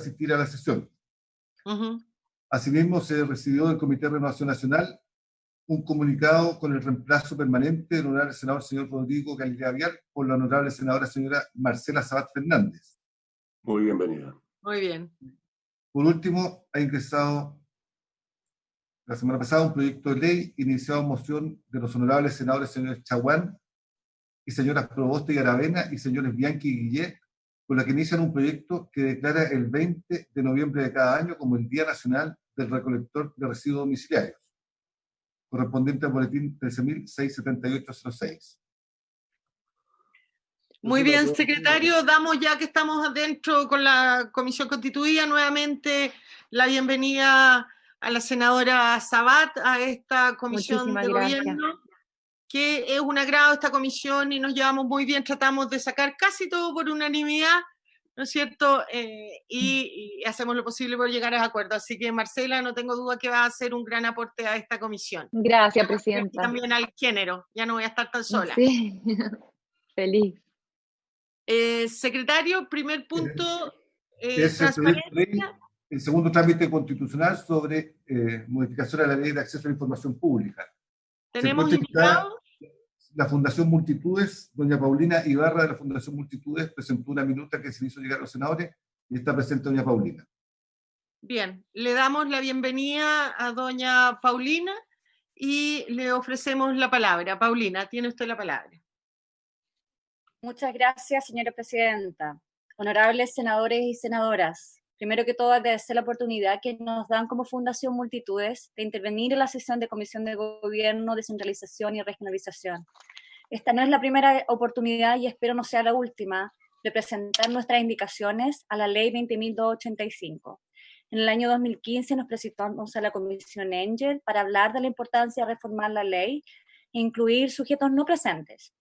asistir a la sesión. Uh-huh. Asimismo, se recibió del Comité de Renovación Nacional un comunicado con el reemplazo permanente del honorable senador señor Rodrigo Galilea Vial por la honorable senadora señora Marcela Sabat Fernández. Muy bienvenida. Muy bien. Por último, ha ingresado la semana pasada un proyecto de ley iniciado en moción de los honorables senadores señores Chaguán y señoras Proboste y Aravena y señores Bianchi y Guillet, con la que inician un proyecto que declara el 20 de noviembre de cada año como el Día Nacional del Recolector de Residuos Domiciliarios, correspondiente al boletín 13.67806. Muy bien, secretario, damos, ya que estamos adentro con la comisión constituida, nuevamente la bienvenida a la senadora Sabat a esta comisión de gobierno, que es un agrado esta comisión y nos llevamos muy bien, tratamos de sacar casi todo por unanimidad, ¿no es cierto? Y hacemos lo posible por llegar a acuerdos. Así que, Marcela, no tengo duda que va a hacer un gran aporte a esta comisión. Gracias, presidenta. Y también al género, ya no voy a estar tan sola. Sí, feliz. Secretario, primer punto, transparencia. El segundo trámite constitucional sobre modificación a la ley de acceso a la información pública. Tenemos invitado la Fundación Multitudes, doña Paulina Ibarra de la Fundación Multitudes presentó una minuta que se hizo llegar a los senadores y está presente doña Paulina. Bien, le damos la bienvenida a doña Paulina y le ofrecemos la palabra. Paulina, tiene usted la palabra. Muchas gracias, señora presidenta. Honorables senadores y senadoras, primero que todo agradecer la oportunidad que nos dan como Fundación Multitudes de intervenir en la sesión de Comisión de Gobierno, Descentralización y Regionalización. Esta no es la primera oportunidad y espero no sea la última de presentar nuestras indicaciones a la Ley 20.285. En el año 2015 nos presentamos a la Comisión Engel para hablar de la importancia de reformar la ley e incluir sujetos no presentes.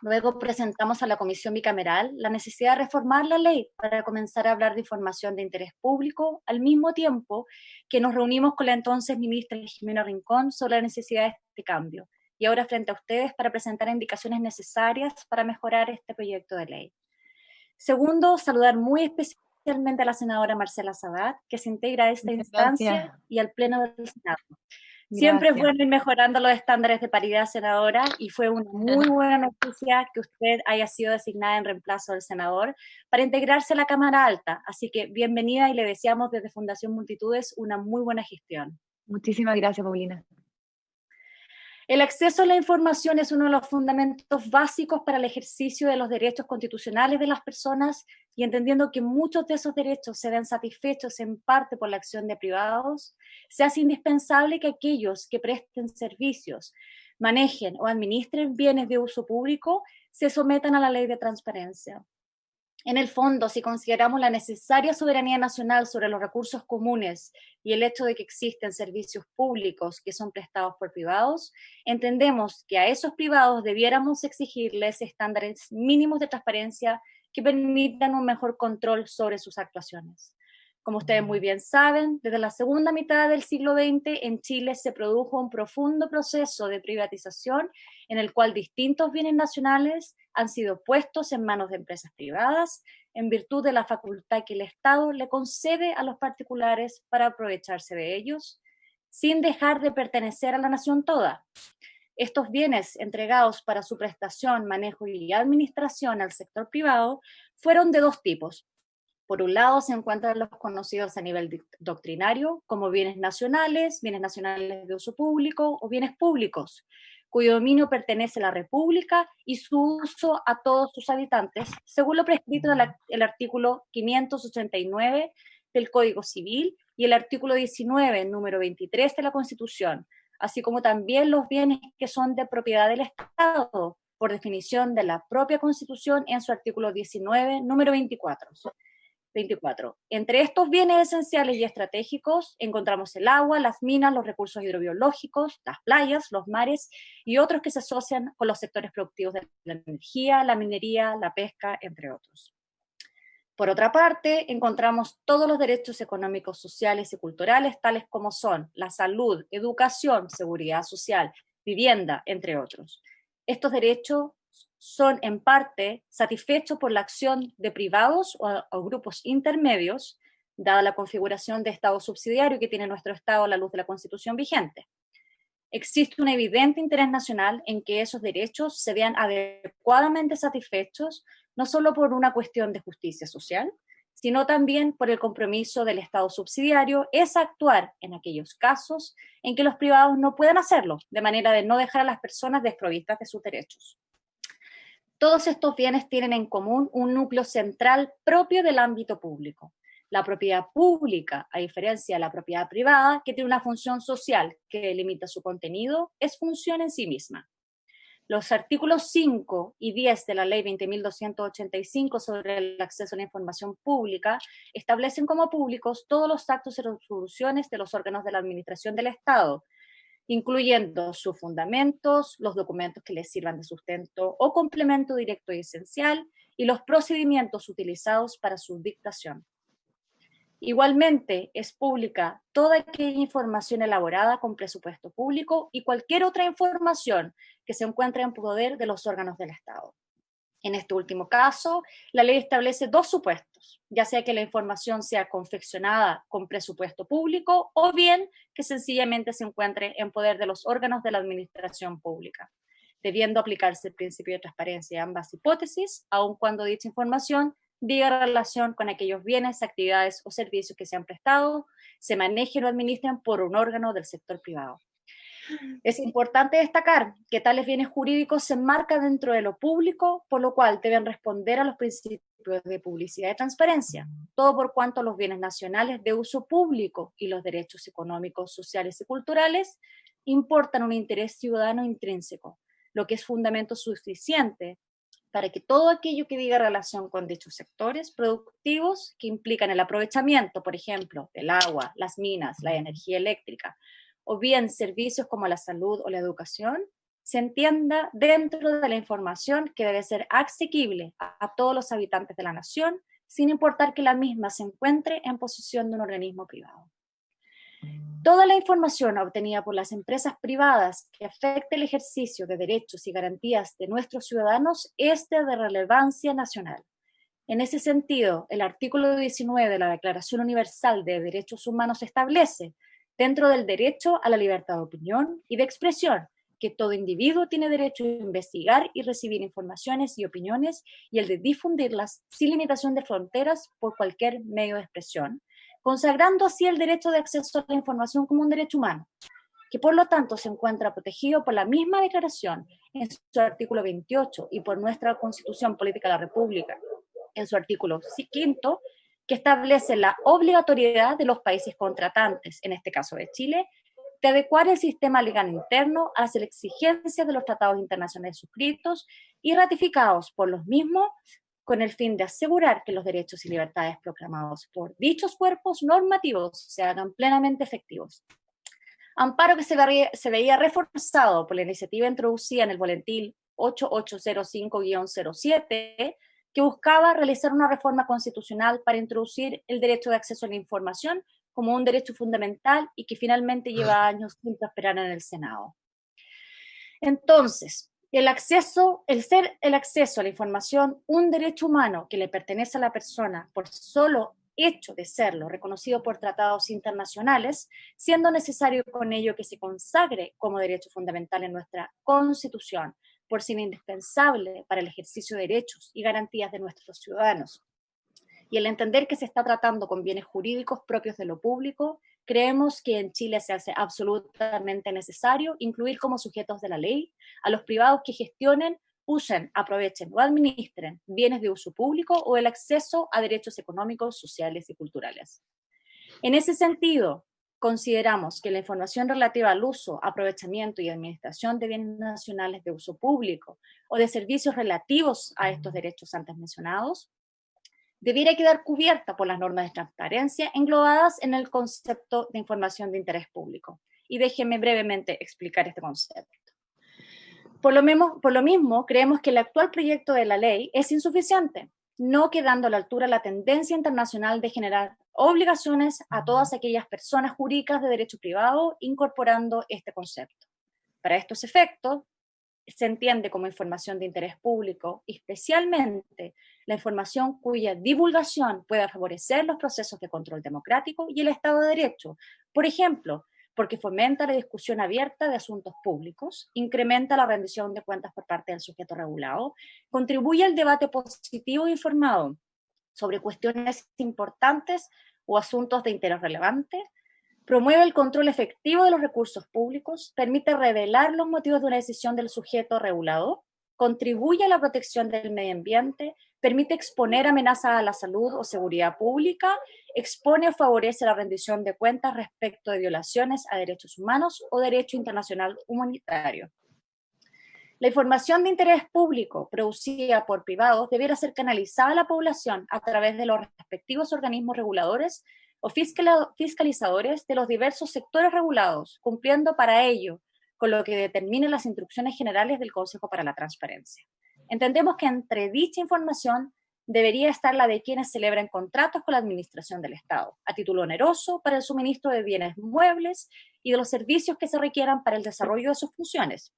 Luego presentamos a la Comisión Bicameral la necesidad de reformar la ley para comenzar a hablar de información de interés público, al mismo tiempo que nos reunimos con la entonces ministra Jimena Rincón sobre la necesidad de este cambio. Y ahora frente a ustedes para presentar indicaciones necesarias para mejorar este proyecto de ley. Segundo, saludar muy especialmente a la senadora Marcela Sabat, que se integra a esta instancia y al Pleno del Senado. Siempre es bueno ir mejorando los estándares de paridad, senadora, y fue una muy buena noticia que usted haya sido designada en reemplazo del senador para integrarse a la Cámara Alta. Así que bienvenida y le deseamos desde Fundación Multitudes una muy buena gestión. Muchísimas gracias, Paulina. El acceso a la información es uno de los fundamentos básicos para el ejercicio de los derechos constitucionales de las personas y entendiendo que muchos de esos derechos se ven satisfechos en parte por la acción de privados, se hace indispensable que aquellos que presten servicios, manejen o administren bienes de uso público se sometan a la ley de transparencia. En el fondo, si consideramos la necesaria soberanía nacional sobre los recursos comunes y el hecho de que existen servicios públicos que son prestados por privados, entendemos que a esos privados debiéramos exigirles estándares mínimos de transparencia que permitan un mejor control sobre sus actuaciones. Como ustedes muy bien saben, desde la segunda mitad del siglo XX en Chile se produjo un profundo proceso de privatización en el cual distintos bienes nacionales han sido puestos en manos de empresas privadas en virtud de la facultad que el Estado le concede a los particulares para aprovecharse de ellos, sin dejar de pertenecer a la nación toda. Estos bienes entregados para su prestación, manejo y administración al sector privado fueron de dos tipos. Por un lado, se encuentran los conocidos a nivel doctrinario como bienes nacionales de uso público o bienes públicos, cuyo dominio pertenece a la República y su uso a todos sus habitantes, según lo prescrito en el artículo 589 del Código Civil y el artículo 19, número 23 de la Constitución, así como también los bienes que son de propiedad del Estado, por definición de la propia Constitución en su artículo 19, número 24. Entre estos bienes esenciales y estratégicos encontramos el agua, las minas, los recursos hidrobiológicos, las playas, los mares y otros que se asocian con los sectores productivos de la energía, la minería, la pesca, entre otros. Por otra parte, encontramos todos los derechos económicos, sociales y culturales, tales como son la salud, educación, seguridad social, vivienda, entre otros. Estos derechos son en parte satisfechos por la acción de privados o grupos intermedios, dada la configuración de Estado subsidiario que tiene nuestro Estado a la luz de la Constitución vigente. Existe un evidente interés nacional en que esos derechos se vean adecuadamente satisfechos, no solo por una cuestión de justicia social, sino también por el compromiso del Estado subsidiario es actuar en aquellos casos en que los privados no puedan hacerlo, de manera de no dejar a las personas desprovistas de sus derechos. Todos estos bienes tienen en común un núcleo central propio del ámbito público. La propiedad pública, a diferencia de la propiedad privada, que tiene una función social que delimita su contenido, es función en sí misma. Los artículos 5 y 10 de la Ley 20.285 sobre el acceso a la información pública establecen como públicos todos los actos y resoluciones de los órganos de la administración del Estado, incluyendo sus fundamentos, los documentos que les sirvan de sustento o complemento directo y esencial, y los procedimientos utilizados para su dictación. Igualmente, es pública toda aquella información elaborada con presupuesto público y cualquier otra información que se encuentre en poder de los órganos del Estado. En este último caso, la ley establece dos supuestos, ya sea que la información sea confeccionada con presupuesto público o bien que sencillamente se encuentre en poder de los órganos de la administración pública, debiendo aplicarse el principio de transparencia en ambas hipótesis, aun cuando dicha información diga relación con aquellos bienes, actividades o servicios que se han prestado, se manejen o administren por un órgano del sector privado. Es importante destacar que tales bienes jurídicos se enmarcan dentro de lo público, por lo cual deben responder a los principios de publicidad y transparencia, todo por cuanto los bienes nacionales de uso público y los derechos económicos, sociales y culturales importan un interés ciudadano intrínseco, lo que es fundamento suficiente para que todo aquello que diga relación con dichos sectores productivos que implican el aprovechamiento, por ejemplo, del agua, las minas, la energía eléctrica, o bien servicios como la salud o la educación, se entienda dentro de la información que debe ser asequible a todos los habitantes de la nación, sin importar que la misma se encuentre en posesión de un organismo privado. Toda la información obtenida por las empresas privadas que afecte el ejercicio de derechos y garantías de nuestros ciudadanos es de relevancia nacional. En ese sentido, el artículo 19 de la Declaración Universal de Derechos Humanos establece, dentro del derecho a la libertad de opinión y de expresión, que todo individuo tiene derecho a investigar y recibir informaciones y opiniones y el de difundirlas sin limitación de fronteras por cualquier medio de expresión, consagrando así el derecho de acceso a la información como un derecho humano, que por lo tanto se encuentra protegido por la misma declaración en su artículo 28 y por nuestra Constitución Política de la República en su artículo 5, que establece la obligatoriedad de los países contratantes, en este caso de Chile, de adecuar el sistema legal interno a las exigencias de los tratados internacionales suscritos y ratificados por los mismos, con el fin de asegurar que los derechos y libertades proclamados por dichos cuerpos normativos se hagan plenamente efectivos. Amparo que se veía reforzado por la iniciativa introducida en el boletín 8805-07, que buscaba realizar una reforma constitucional para introducir el derecho de acceso a la información como un derecho fundamental y que finalmente lleva años sin prosperar en el Senado. Entonces, el acceso a la información, un derecho humano que le pertenece a la persona por solo hecho de serlo, reconocido por tratados internacionales, siendo necesario con ello que se consagre como derecho fundamental en nuestra Constitución, por ser indispensable para el ejercicio de derechos y garantías de nuestros ciudadanos. Y el entender que se está tratando con bienes jurídicos propios de lo público, creemos que en Chile se hace absolutamente necesario incluir como sujetos de la ley a los privados que gestionen, usen, aprovechen o administren bienes de uso público o el acceso a derechos económicos, sociales y culturales. En ese sentido, consideramos que la información relativa al uso, aprovechamiento y administración de bienes nacionales de uso público o de servicios relativos a estos derechos antes mencionados debiera quedar cubierta por las normas de transparencia englobadas en el concepto de información de interés público. Y déjenme brevemente explicar este concepto. Por lo mismo, creemos que el actual proyecto de la ley es insuficiente, no quedando a la altura la tendencia internacional de generar obligaciones a todas aquellas personas jurídicas de derecho privado, incorporando este concepto. Para estos efectos, se entiende como información de interés público, especialmente la información cuya divulgación pueda favorecer los procesos de control democrático y el Estado de Derecho. Por ejemplo, porque fomenta la discusión abierta de asuntos públicos, incrementa la rendición de cuentas por parte del sujeto regulado, contribuye al debate positivo e informado sobre cuestiones importantes o asuntos de interés relevante, promueve el control efectivo de los recursos públicos, permite revelar los motivos de una decisión del sujeto regulado, contribuye a la protección del medio ambiente, permite exponer amenazas a la salud o seguridad pública, expone o favorece la rendición de cuentas respecto de violaciones a derechos humanos o derecho internacional humanitario. La información de interés público producida por privados debiera ser canalizada a la población a través de los respectivos organismos reguladores o fiscalizadores de los diversos sectores regulados, cumpliendo para ello con lo que determinen las instrucciones generales del Consejo para la Transparencia. Entendemos que entre dicha información debería estar la de quienes celebran contratos con la administración del Estado, a título oneroso para el suministro de bienes muebles y de los servicios que se requieran para el desarrollo de sus funciones,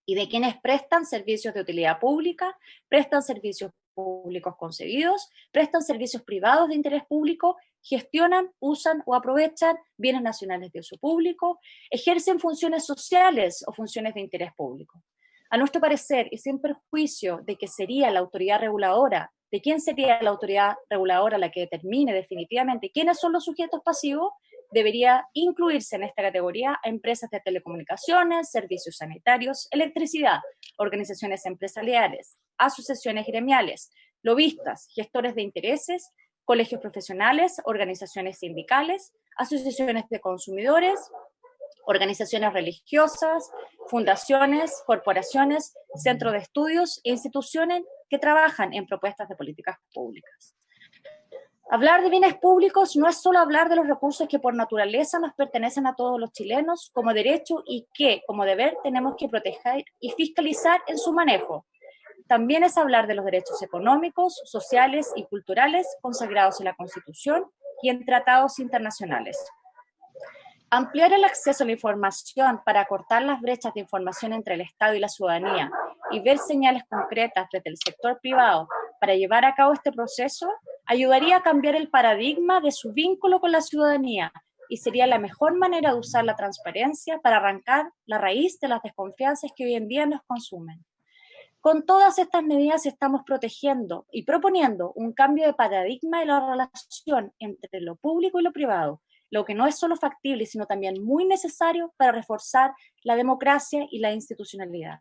y de quienes prestan servicios de utilidad pública, prestan servicios públicos concebidos, prestan servicios privados de interés público, gestionan, usan o aprovechan bienes nacionales de uso público, ejercen funciones sociales o funciones de interés público. A nuestro parecer, y sin perjuicio de que sería la autoridad reguladora, de quién sería la autoridad reguladora la que determine definitivamente quiénes son los sujetos pasivos, debería incluirse en esta categoría a empresas de telecomunicaciones, servicios sanitarios, electricidad, organizaciones empresariales, asociaciones gremiales, lobistas, gestores de intereses, colegios profesionales, organizaciones sindicales, asociaciones de consumidores, organizaciones religiosas, fundaciones, corporaciones, centros de estudios e instituciones que trabajan en propuestas de políticas públicas. Hablar de bienes públicos no es solo hablar de los recursos que por naturaleza nos pertenecen a todos los chilenos como derecho y que, como deber, tenemos que proteger y fiscalizar en su manejo. También es hablar de los derechos económicos, sociales y culturales consagrados en la Constitución y en tratados internacionales. Ampliar el acceso a la información para acortar las brechas de información entre el Estado y la ciudadanía y ver señales concretas desde el sector privado para llevar a cabo este proceso ayudaría a cambiar el paradigma de su vínculo con la ciudadanía y sería la mejor manera de usar la transparencia para arrancar la raíz de las desconfianzas que hoy en día nos consumen. Con todas estas medidas estamos protegiendo y proponiendo un cambio de paradigma de la relación entre lo público y lo privado, lo que no es solo factible, sino también muy necesario para reforzar la democracia y la institucionalidad.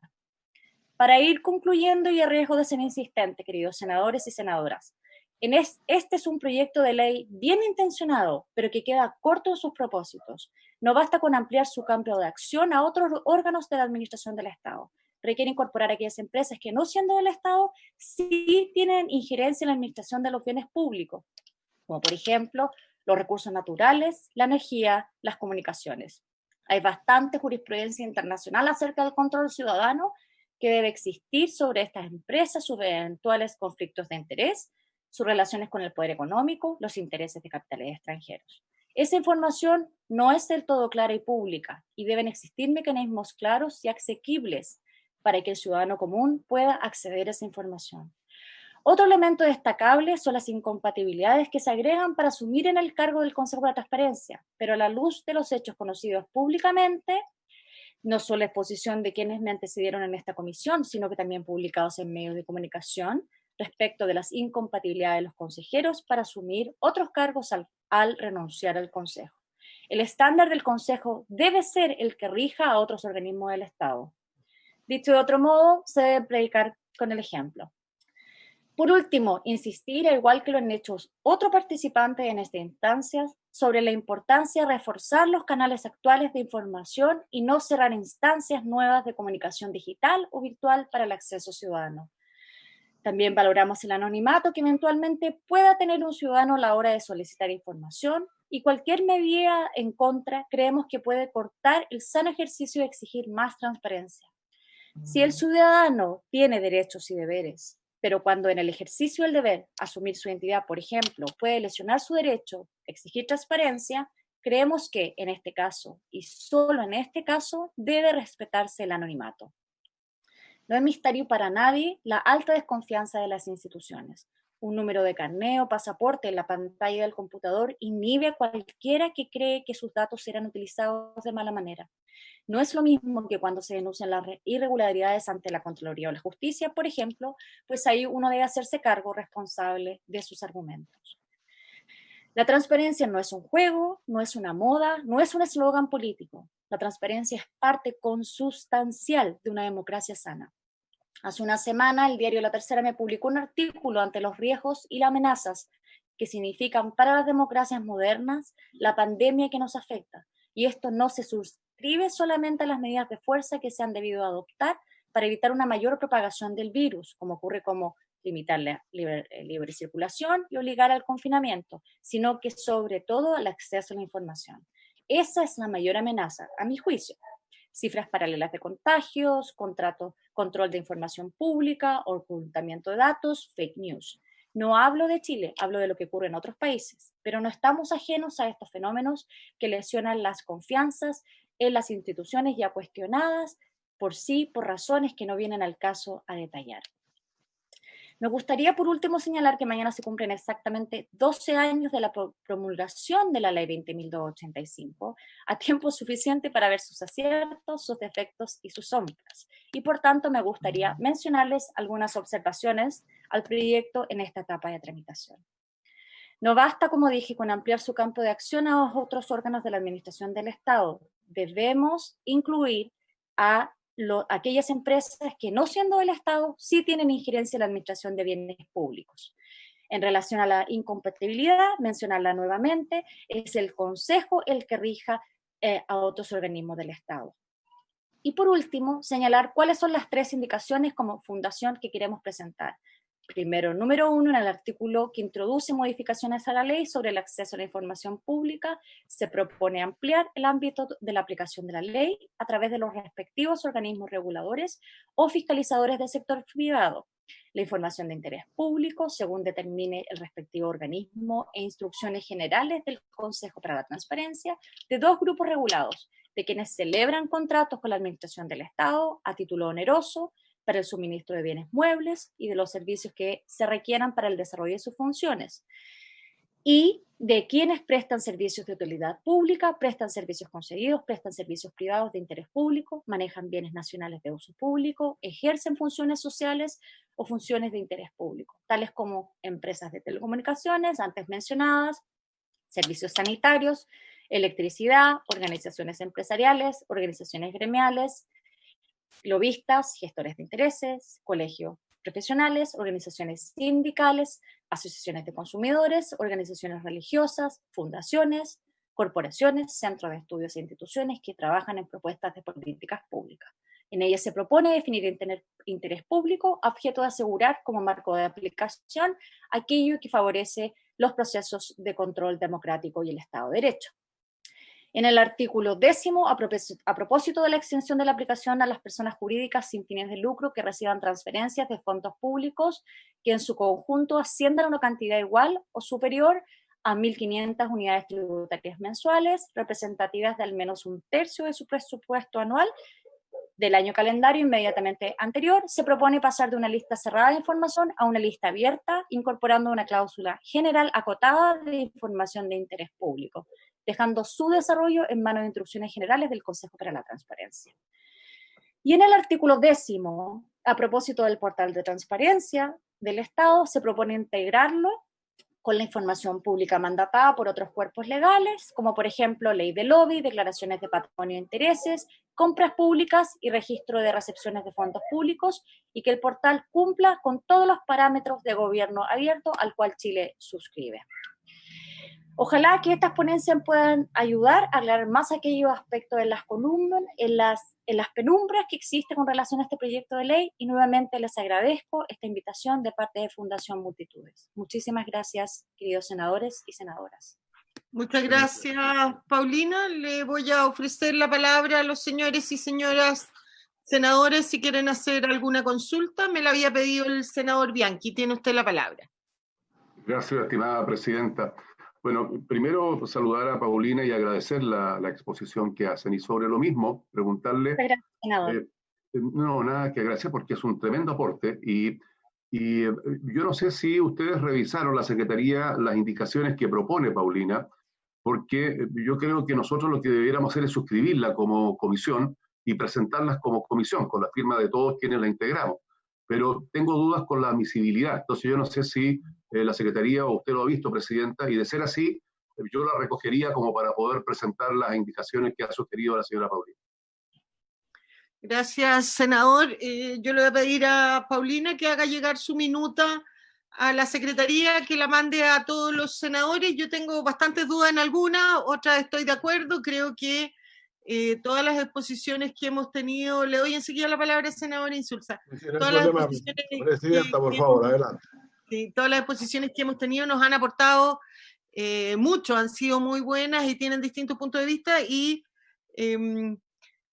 Para ir concluyendo y a riesgo de ser insistente, queridos senadores y senadoras, este es un proyecto de ley bien intencionado, pero que queda corto en sus propósitos. No basta con ampliar su campo de acción a otros órganos de la administración del Estado. Requiere incorporar a aquellas empresas que, no siendo del Estado, sí tienen injerencia en la administración de los bienes públicos, como por ejemplo los recursos naturales, la energía, las comunicaciones. Hay bastante jurisprudencia internacional acerca del control ciudadano que debe existir sobre estas empresas, sus eventuales conflictos de interés, sus relaciones con el poder económico, los intereses de capitales extranjeros. Esa información no es del todo clara y pública y deben existir mecanismos claros y asequibles para que el ciudadano común pueda acceder a esa información. Otro elemento destacable son las incompatibilidades que se agregan para asumir en el cargo del Consejo de la Transparencia, pero a la luz de los hechos conocidos públicamente, no solo la exposición de quienes me antecedieron en esta comisión, sino que también publicados en medios de comunicación, respecto de las incompatibilidades de los consejeros para asumir otros cargos al renunciar al Consejo. El estándar del Consejo debe ser el que rija a otros organismos del Estado. Dicho de otro modo, se debe predicar con el ejemplo. Por último, insistir, al igual que lo han hecho otros participantes en esta instancia, sobre la importancia de reforzar los canales actuales de información y no cerrar instancias nuevas de comunicación digital o virtual para el acceso ciudadano. También valoramos el anonimato que eventualmente pueda tener un ciudadano a la hora de solicitar información y cualquier medida en contra creemos que puede cortar el sano ejercicio de exigir más transparencia. Si el ciudadano tiene derechos y deberes, pero cuando en el ejercicio del deber asumir su identidad, por ejemplo, puede lesionar su derecho, exigir transparencia, creemos que en este caso, y solo en este caso, debe respetarse el anonimato. No es misterio para nadie la alta desconfianza de las instituciones. Un número de carné o pasaporte en la pantalla del computador inhibe a cualquiera que cree que sus datos serán utilizados de mala manera. No es lo mismo que cuando se denuncian las irregularidades ante la Contraloría o la Justicia, por ejemplo, pues ahí uno debe hacerse cargo responsable de sus argumentos. La transparencia no es un juego, no es una moda, no es un eslogan político. La transparencia es parte consustancial de una democracia sana. Hace una semana, el diario La Tercera me publicó un artículo ante los riesgos y las amenazas que significan para las democracias modernas la pandemia que nos afecta. Y esto no se suscribe solamente a las medidas de fuerza que se han debido adoptar para evitar una mayor propagación del virus, como ocurre como limitar la libre circulación y obligar al confinamiento, sino que sobre todo al acceso a la información. Esa es la mayor amenaza, a mi juicio. Cifras paralelas de contagios, control de información pública, ocultamiento de datos, fake news. No hablo de Chile, hablo de lo que ocurre en otros países, pero no estamos ajenos a estos fenómenos que lesionan las confianzas en las instituciones ya cuestionadas por sí, por razones que no vienen al caso a detallar. Me gustaría, por último, señalar que mañana se cumplen exactamente 12 años de la promulgación de la Ley 20.285, a tiempo suficiente para ver sus aciertos, sus defectos y sus sombras. Y por tanto, me gustaría mencionarles algunas observaciones al proyecto en esta etapa de tramitación. No basta, como dije, con ampliar su campo de acción a otros órganos de la administración del Estado. Debemos incluir a aquellas empresas que, no siendo del Estado, sí tienen injerencia en la administración de bienes públicos. En relación a la incompatibilidad, mencionarla nuevamente, es el Consejo el que rija a otros organismos del Estado. Y por último, señalar cuáles son las 3 indicaciones como fundación que queremos presentar. Primero, número 1, en el artículo que introduce modificaciones a la ley sobre el acceso a la información pública, se propone ampliar el ámbito de la aplicación de la ley a través de los respectivos organismos reguladores o fiscalizadores del sector privado. La información de interés público, según determine el respectivo organismo, e instrucciones generales del Consejo para la Transparencia, de 2 grupos regulados, de quienes celebran contratos con la Administración del Estado a título oneroso, para el suministro de bienes muebles y de los servicios que se requieran para el desarrollo de sus funciones. Y de quienes prestan servicios de utilidad pública, prestan servicios concedidos, prestan servicios privados de interés público, manejan bienes nacionales de uso público, ejercen funciones sociales o funciones de interés público, tales como empresas de telecomunicaciones, antes mencionadas, servicios sanitarios, electricidad, organizaciones empresariales, organizaciones gremiales, lobistas, gestores de intereses, colegios profesionales, organizaciones sindicales, asociaciones de consumidores, organizaciones religiosas, fundaciones, corporaciones, centros de estudios e instituciones que trabajan en propuestas de políticas públicas. En ellas se propone definir interés público, objeto de asegurar como marco de aplicación aquello que favorece los procesos de control democrático y el Estado de Derecho. En el artículo 10, a propósito de la extensión de la aplicación a las personas jurídicas sin fines de lucro que reciban transferencias de fondos públicos que en su conjunto asciendan a una cantidad igual o superior a 1.500 unidades tributarias mensuales, representativas de al menos 1/3 de su presupuesto anual del año calendario inmediatamente anterior, se propone pasar de una lista cerrada de información a una lista abierta, incorporando una cláusula general acotada de información de interés público, dejando su desarrollo en manos de instrucciones generales del Consejo para la Transparencia. Y en el artículo 10, a propósito del portal de transparencia del Estado, se propone integrarlo con la información pública mandatada por otros cuerpos legales, como por ejemplo ley de lobby, declaraciones de patrimonio e intereses, compras públicas y registro de recepciones de fondos públicos, y que el portal cumpla con todos los parámetros de gobierno abierto al cual Chile suscribe. Ojalá que estas ponencias puedan ayudar a aclarar más aquellos aspectos en las columnas, en las penumbras que existen con relación a este proyecto de ley, y nuevamente les agradezco esta invitación de parte de Fundación Multitudes. Muchísimas gracias, queridos senadores y senadoras. Muchas gracias, Paulina. Le voy a ofrecer la palabra a los señores y señoras senadores si quieren hacer alguna consulta. Me la había pedido el senador Bianchi. Tiene usted la palabra. Gracias, estimada presidenta. Bueno, primero saludar a Paulina y agradecer la exposición que hacen. Y sobre lo mismo, preguntarle No, nada que agradecer porque es un tremendo aporte y yo no sé si ustedes revisaron la Secretaría las indicaciones que propone Paulina, porque yo creo que nosotros lo que debiéramos hacer es suscribirla como comisión y presentarlas como comisión, con la firma de todos quienes la integramos. Pero tengo dudas con la admisibilidad, entonces yo no sé si la Secretaría o usted lo ha visto, Presidenta, y de ser así, yo la recogería como para poder presentar las indicaciones que ha sugerido la señora Paulina. Gracias, senador. Yo le voy a pedir a Paulina que haga llegar su minuta a la Secretaría, que la mande a todos los senadores. Yo tengo bastantes dudas en algunas, otras estoy de acuerdo. Creo que todas las exposiciones que hemos tenido, le doy enseguida la palabra al senador Insulza. Todas las exposiciones Presidenta, por favor, adelante. Sí, todas las exposiciones que hemos tenido nos han aportado mucho, han sido muy buenas y tienen distintos puntos de vista y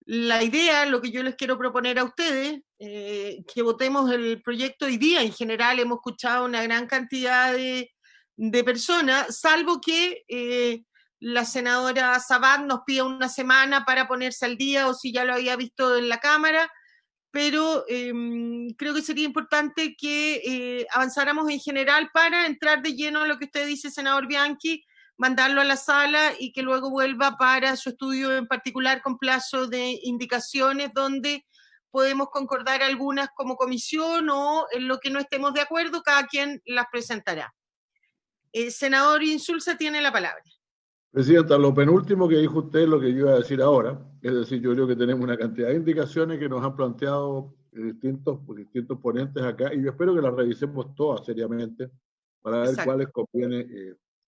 la idea, lo que yo les quiero proponer a ustedes, que votemos el proyecto hoy día. En general hemos escuchado una gran cantidad de personas, salvo que la senadora Sabat nos pida una semana para ponerse al día o si ya lo había visto en la Cámara, pero creo que sería importante que avanzáramos en general para entrar de lleno a lo que usted dice, senador Bianchi, mandarlo a la sala y que luego vuelva para su estudio en particular con plazo de indicaciones donde podemos concordar algunas como comisión o en lo que no estemos de acuerdo, cada quien las presentará. Senador Insulza tiene la palabra. Presidenta, lo penúltimo que dijo usted es lo que yo iba a decir ahora, es decir, yo creo que tenemos una cantidad de indicaciones que nos han planteado distintos ponentes acá y yo espero que las revisemos todas seriamente para ver cuáles conviene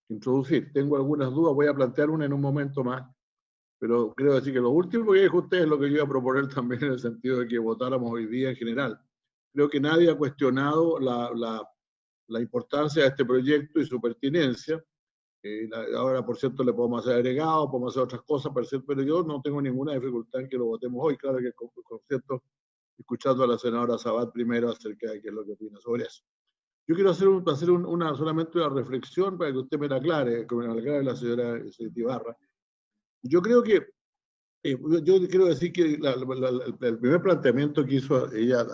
introducir. Tengo algunas dudas, voy a plantear una en un momento más, pero creo decir que lo último que dijo usted es lo que yo iba a proponer también en el sentido de que votáramos hoy día en general. Creo que nadie ha cuestionado la importancia de este proyecto y su pertinencia. Ahora, por cierto, le podemos hacer agregado, podemos hacer otras cosas, pero yo no tengo ninguna dificultad en que lo votemos hoy. Claro que, por cierto, escuchando a la senadora Sabat primero acerca de qué es lo que opina sobre eso. Yo quiero hacer solamente una reflexión para que usted me la aclare, que me la aclare la señora Ibarra. Yo creo que, yo quiero decir que el primer planteamiento que hizo ella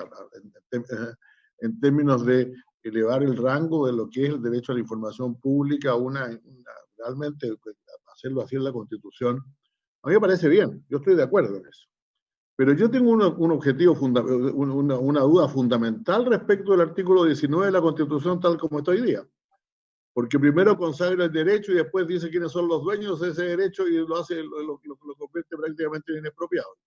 en términos de elevar el rango de lo que es el derecho a la información pública, realmente hacerlo así en la Constitución, a mí me parece bien, yo estoy de acuerdo en eso. Pero yo tengo un objetivo, una duda fundamental respecto del artículo 19 de la Constitución tal como está hoy día. Porque primero consagra el derecho y después dice quiénes son los dueños de ese derecho y lo convierte prácticamente en inexpropiado.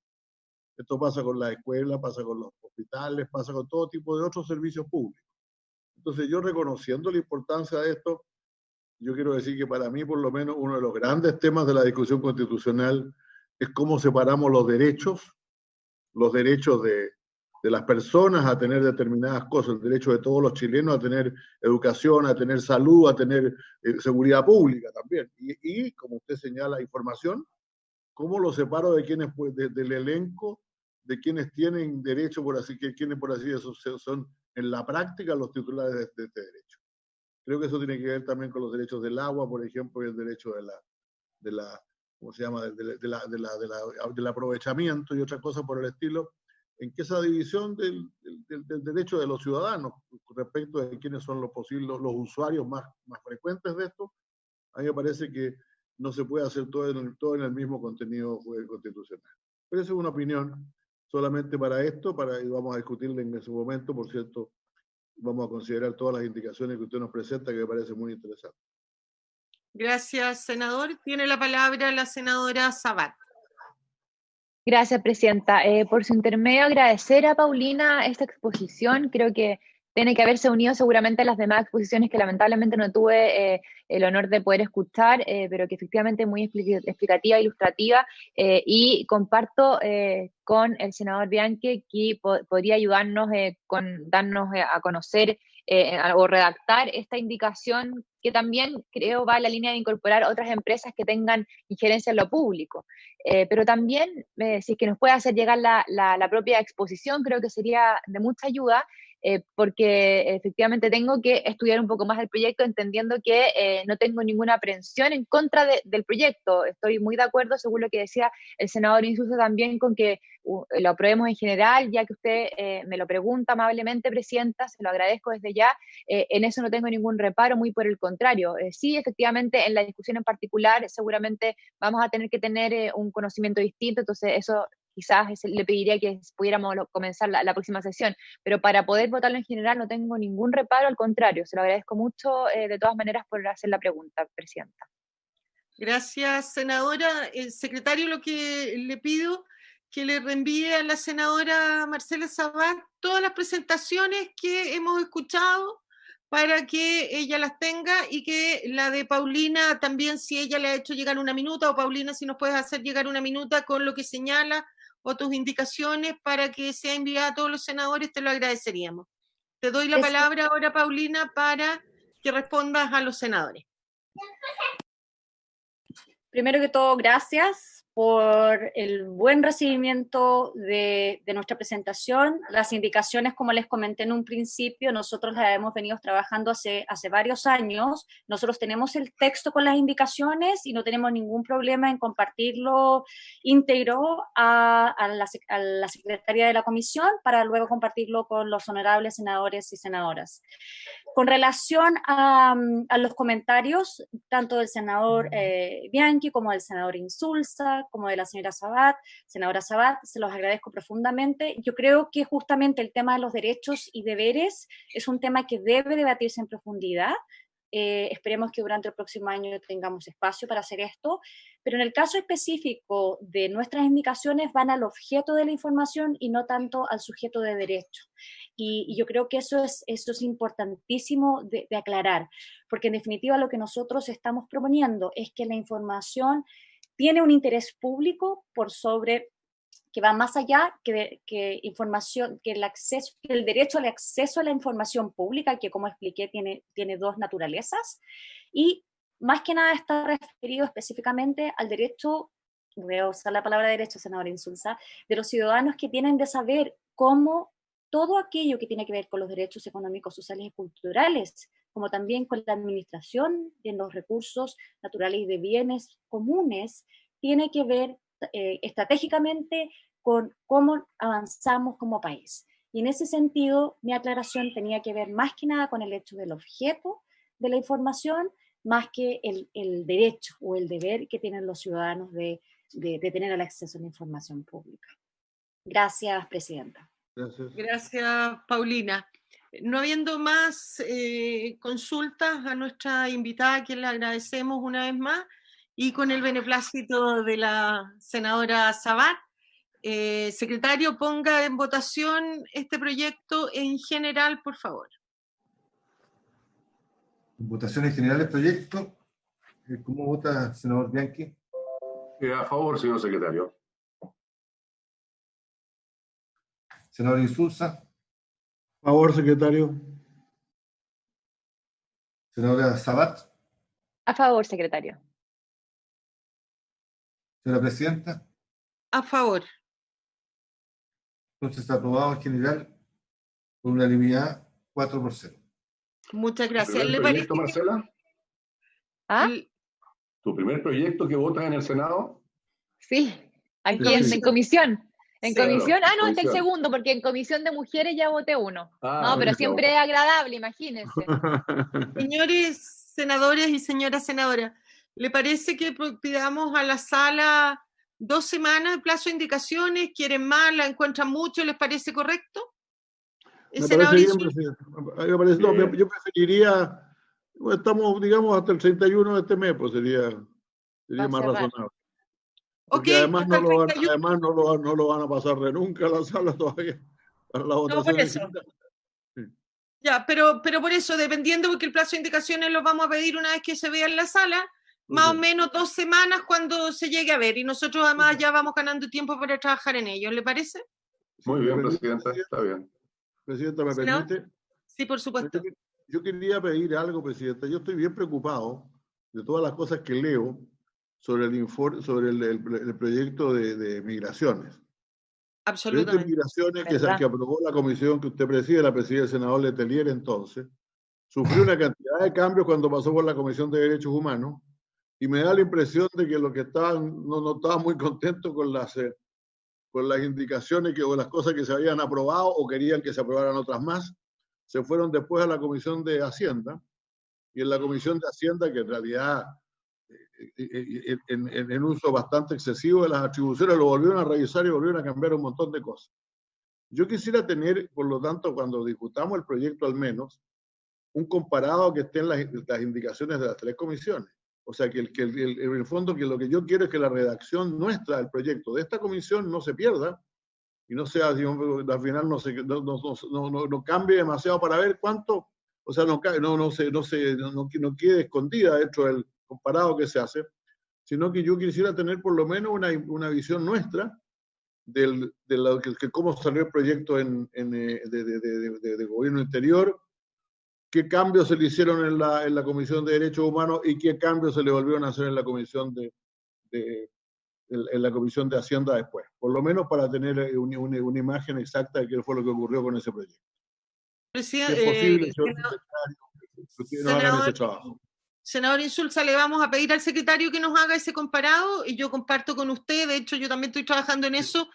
Esto pasa con la escuela, pasa con los hospitales, pasa con todo tipo de otros servicios públicos. Entonces yo, reconociendo la importancia de esto, yo quiero decir que para mí, por lo menos, uno de los grandes temas de la discusión constitucional es cómo separamos los derechos de las personas a tener determinadas cosas, el derecho de todos los chilenos a tener educación, a tener salud, a tener seguridad pública también. Y como usted señala, información, ¿cómo lo separo de quienes, del elenco, de quienes tienen derecho, quienes por así decirlo son en la práctica los titulares de este derecho? Creo que eso tiene que ver también con los derechos del agua, por ejemplo, y el derecho ¿cómo se llama?, del aprovechamiento y otras cosas por el estilo, en que esa división del derecho de los ciudadanos respecto de quiénes son los usuarios más frecuentes de esto, a mí me parece que no se puede hacer todo en el mismo contenido constitucional. Pero esa es una opinión solamente para esto, y vamos a discutirla en ese momento. Por cierto, vamos a considerar todas las indicaciones que usted nos presenta, que me parece muy interesante. Gracias, senador. Tiene la palabra la senadora Sabat. Gracias, Presidenta. Por su intermedio, agradecer a Paulina esta exposición. Creo que tiene que haberse unido seguramente a las demás exposiciones que lamentablemente no tuve el honor de poder escuchar, pero que efectivamente es muy explicativa, ilustrativa, y comparto con el senador Bianchi que podría ayudarnos darnos a conocer o redactar esta indicación que también creo va en la línea de incorporar otras empresas que tengan injerencia en lo público. Pero también, si es que nos puede hacer llegar la propia exposición, creo que sería de mucha ayuda. porque efectivamente tengo que estudiar un poco más el proyecto, entendiendo que no tengo ninguna aprehensión en contra del proyecto. Estoy muy de acuerdo, según lo que decía el senador Insulza, también con que lo aprobemos en general, ya que usted me lo pregunta amablemente, Presidenta, se lo agradezco desde ya. En eso no tengo ningún reparo, muy por el contrario. Sí, efectivamente, en la discusión en particular, seguramente vamos a tener que tener un conocimiento distinto, entonces eso quizás le pediría que pudiéramos comenzar la próxima sesión, pero para poder votarlo en general no tengo ningún reparo, al contrario, se lo agradezco mucho de todas maneras por hacer la pregunta, Presidenta. Gracias, senadora. El secretario, lo que le pido que le reenvíe a la senadora Marcela Sabat todas las presentaciones que hemos escuchado para que ella las tenga, y que la de Paulina también, si ella le ha hecho llegar una minuta, o Paulina, si nos puedes hacer llegar una minuta con lo que señala o tus indicaciones para que sea enviada a todos los senadores, te lo agradeceríamos. Te doy la palabra ahora, Paulina, para que respondas a los senadores. Primero que todo, gracias por el buen recibimiento de nuestra presentación. Las indicaciones, como les comenté en un principio, nosotros las hemos venido trabajando hace varios años. Nosotros tenemos el texto con las indicaciones y no tenemos ningún problema en compartirlo íntegro a la secretaría de la comisión para luego compartirlo con los honorables senadores y senadoras. Con relación a los comentarios, tanto del senador Bianchi como del senador Insulza, como de la señora Sabat, senadora Sabat, se los agradezco profundamente. Yo creo que justamente el tema de los derechos y deberes es un tema que debe debatirse en profundidad. Esperemos que durante el próximo año tengamos espacio para hacer esto, pero en el caso específico de nuestras indicaciones van al objeto de la información y no tanto al sujeto de derecho. Y yo creo que eso es importantísimo de aclarar, porque en definitiva lo que nosotros estamos proponiendo es que la información tiene un interés público por sobre, que va más allá que información, que el derecho al acceso a la información pública, que como expliqué tiene dos naturalezas, y más que nada está referido específicamente al derecho, voy a usar la palabra derecho, senadora Insulza, de los ciudadanos que tienen de saber cómo todo aquello que tiene que ver con los derechos económicos, sociales y culturales, como también con la administración de los recursos naturales y de bienes comunes, tiene que ver estratégicamente con cómo avanzamos como país. Y en ese sentido, mi aclaración tenía que ver más que nada con el hecho del objeto de la información, más que el derecho o el deber que tienen los ciudadanos de tener el acceso a la información pública. Gracias, Presidenta. Gracias, Paulina. No habiendo más consultas, a nuestra invitada, a quien le agradecemos una vez más, y con el beneplácito de la senadora Sabat, secretario, ponga en votación este proyecto en general, por favor. Votación en general del proyecto. ¿Cómo vota el senador Bianchi? A favor, señor secretario. Senador Insulza. A favor, secretario. Senadora Sabat. A favor, secretario. Señora Presidenta. A favor. Entonces está aprobado en general por unanimidad 4-0. Muchas gracias. ¿Tu primer proyecto, Marcela? ¿Ah? ¿Tu primer proyecto que votas en el Senado? Sí, aquí en comisión. En Sí, comisión, claro, no, es el segundo, porque en comisión de mujeres ya voté uno. No, pero siempre es agradable, imagínense. Señores senadores y señora senadora, ¿le parece que pidamos a la sala 2 semanas de plazo de indicaciones? ¿Quieren más? ¿La encuentran mucho? ¿Les parece correcto? Me parece bien, Presidente. No, yo preferiría, estamos, digamos, hasta el 31 de este mes, pues sería más razonable. Porque además, no lo van a pasar de nunca a la sala todavía, para la votación. No, por eso. Sí. Ya, pero por eso, dependiendo, porque el plazo de indicaciones lo vamos a pedir una vez que se vea en la sala, más o menos 2 semanas cuando se llegue a ver, y nosotros además ya vamos ganando tiempo para trabajar en ello, ¿le parece? Muy bien, Presidenta, está bien. Presidenta, ¿me permite? Sí, por supuesto. Yo quería pedir algo, Presidenta. Yo estoy bien preocupado de todas las cosas que leo sobre el informe, sobre el proyecto de migraciones. Absolutamente. El proyecto de migraciones que aprobó la comisión que usted preside, la presidía el senador Letelier entonces, sufrió una cantidad de cambios cuando pasó por la Comisión de Derechos Humanos, y me da la impresión de que los que estaban no estaban muy contentos con las indicaciones o las cosas que se habían aprobado o querían que se aprobaran otras más, se fueron después a la Comisión de Hacienda, y en la Comisión de Hacienda, que en realidad en uso bastante excesivo de las atribuciones, lo volvieron a revisar y volvieron a cambiar un montón de cosas. Yo quisiera tener, por lo tanto, cuando discutamos el proyecto al menos, un comparado que estén las indicaciones de las 3 comisiones. O sea, en el fondo, que lo que yo quiero es que la redacción nuestra del proyecto de esta comisión no se pierda y no sea, digamos, al final no cambie demasiado para ver cuánto, o sea, no quede escondida dentro del comparado que se hace, sino que yo quisiera tener por lo menos una visión nuestra de cómo salió el proyecto de gobierno interior, qué cambios se le hicieron en la Comisión de Derechos Humanos y qué cambios se le volvieron a hacer en la Comisión en la Comisión de Hacienda después, por lo menos para tener una imagen exacta de qué fue lo que ocurrió con ese proyecto. Presidente, es posible, que ustedes no hagan ese trabajo. Senador Insulza, le vamos a pedir al secretario que nos haga ese comparado, y yo comparto con usted, de hecho yo también estoy trabajando en eso.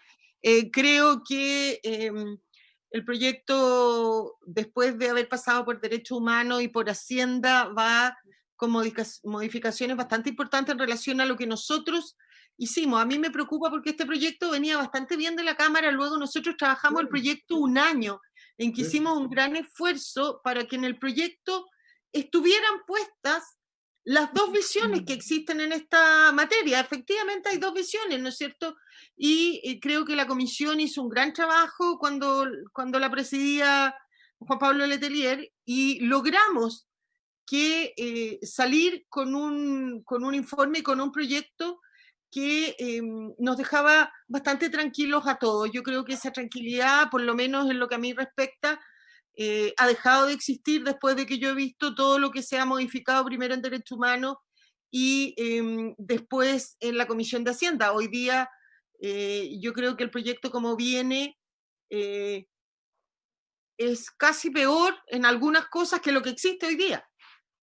Creo que el proyecto, después de haber pasado por Derechos Humanos y por Hacienda, va con modificaciones bastante importantes en relación a lo que nosotros hicimos. A mí me preocupa porque este proyecto venía bastante bien de la Cámara, luego nosotros trabajamos el proyecto un año, en que hicimos un gran esfuerzo para que en el proyecto estuvieran puestas las 2 visiones que existen en esta materia. Efectivamente hay 2 visiones, ¿no es cierto? Y creo que la comisión hizo un gran trabajo cuando la presidía Juan Pablo Letelier, y logramos que salir con un informe y con un proyecto que nos dejaba bastante tranquilos a todos. Yo creo que esa tranquilidad, por lo menos en lo que a mí respecta, ha dejado de existir después de que yo he visto todo lo que se ha modificado primero en Derechos Humanos y después en la Comisión de Hacienda. Hoy día yo creo que el proyecto como viene es casi peor en algunas cosas que lo que existe hoy día.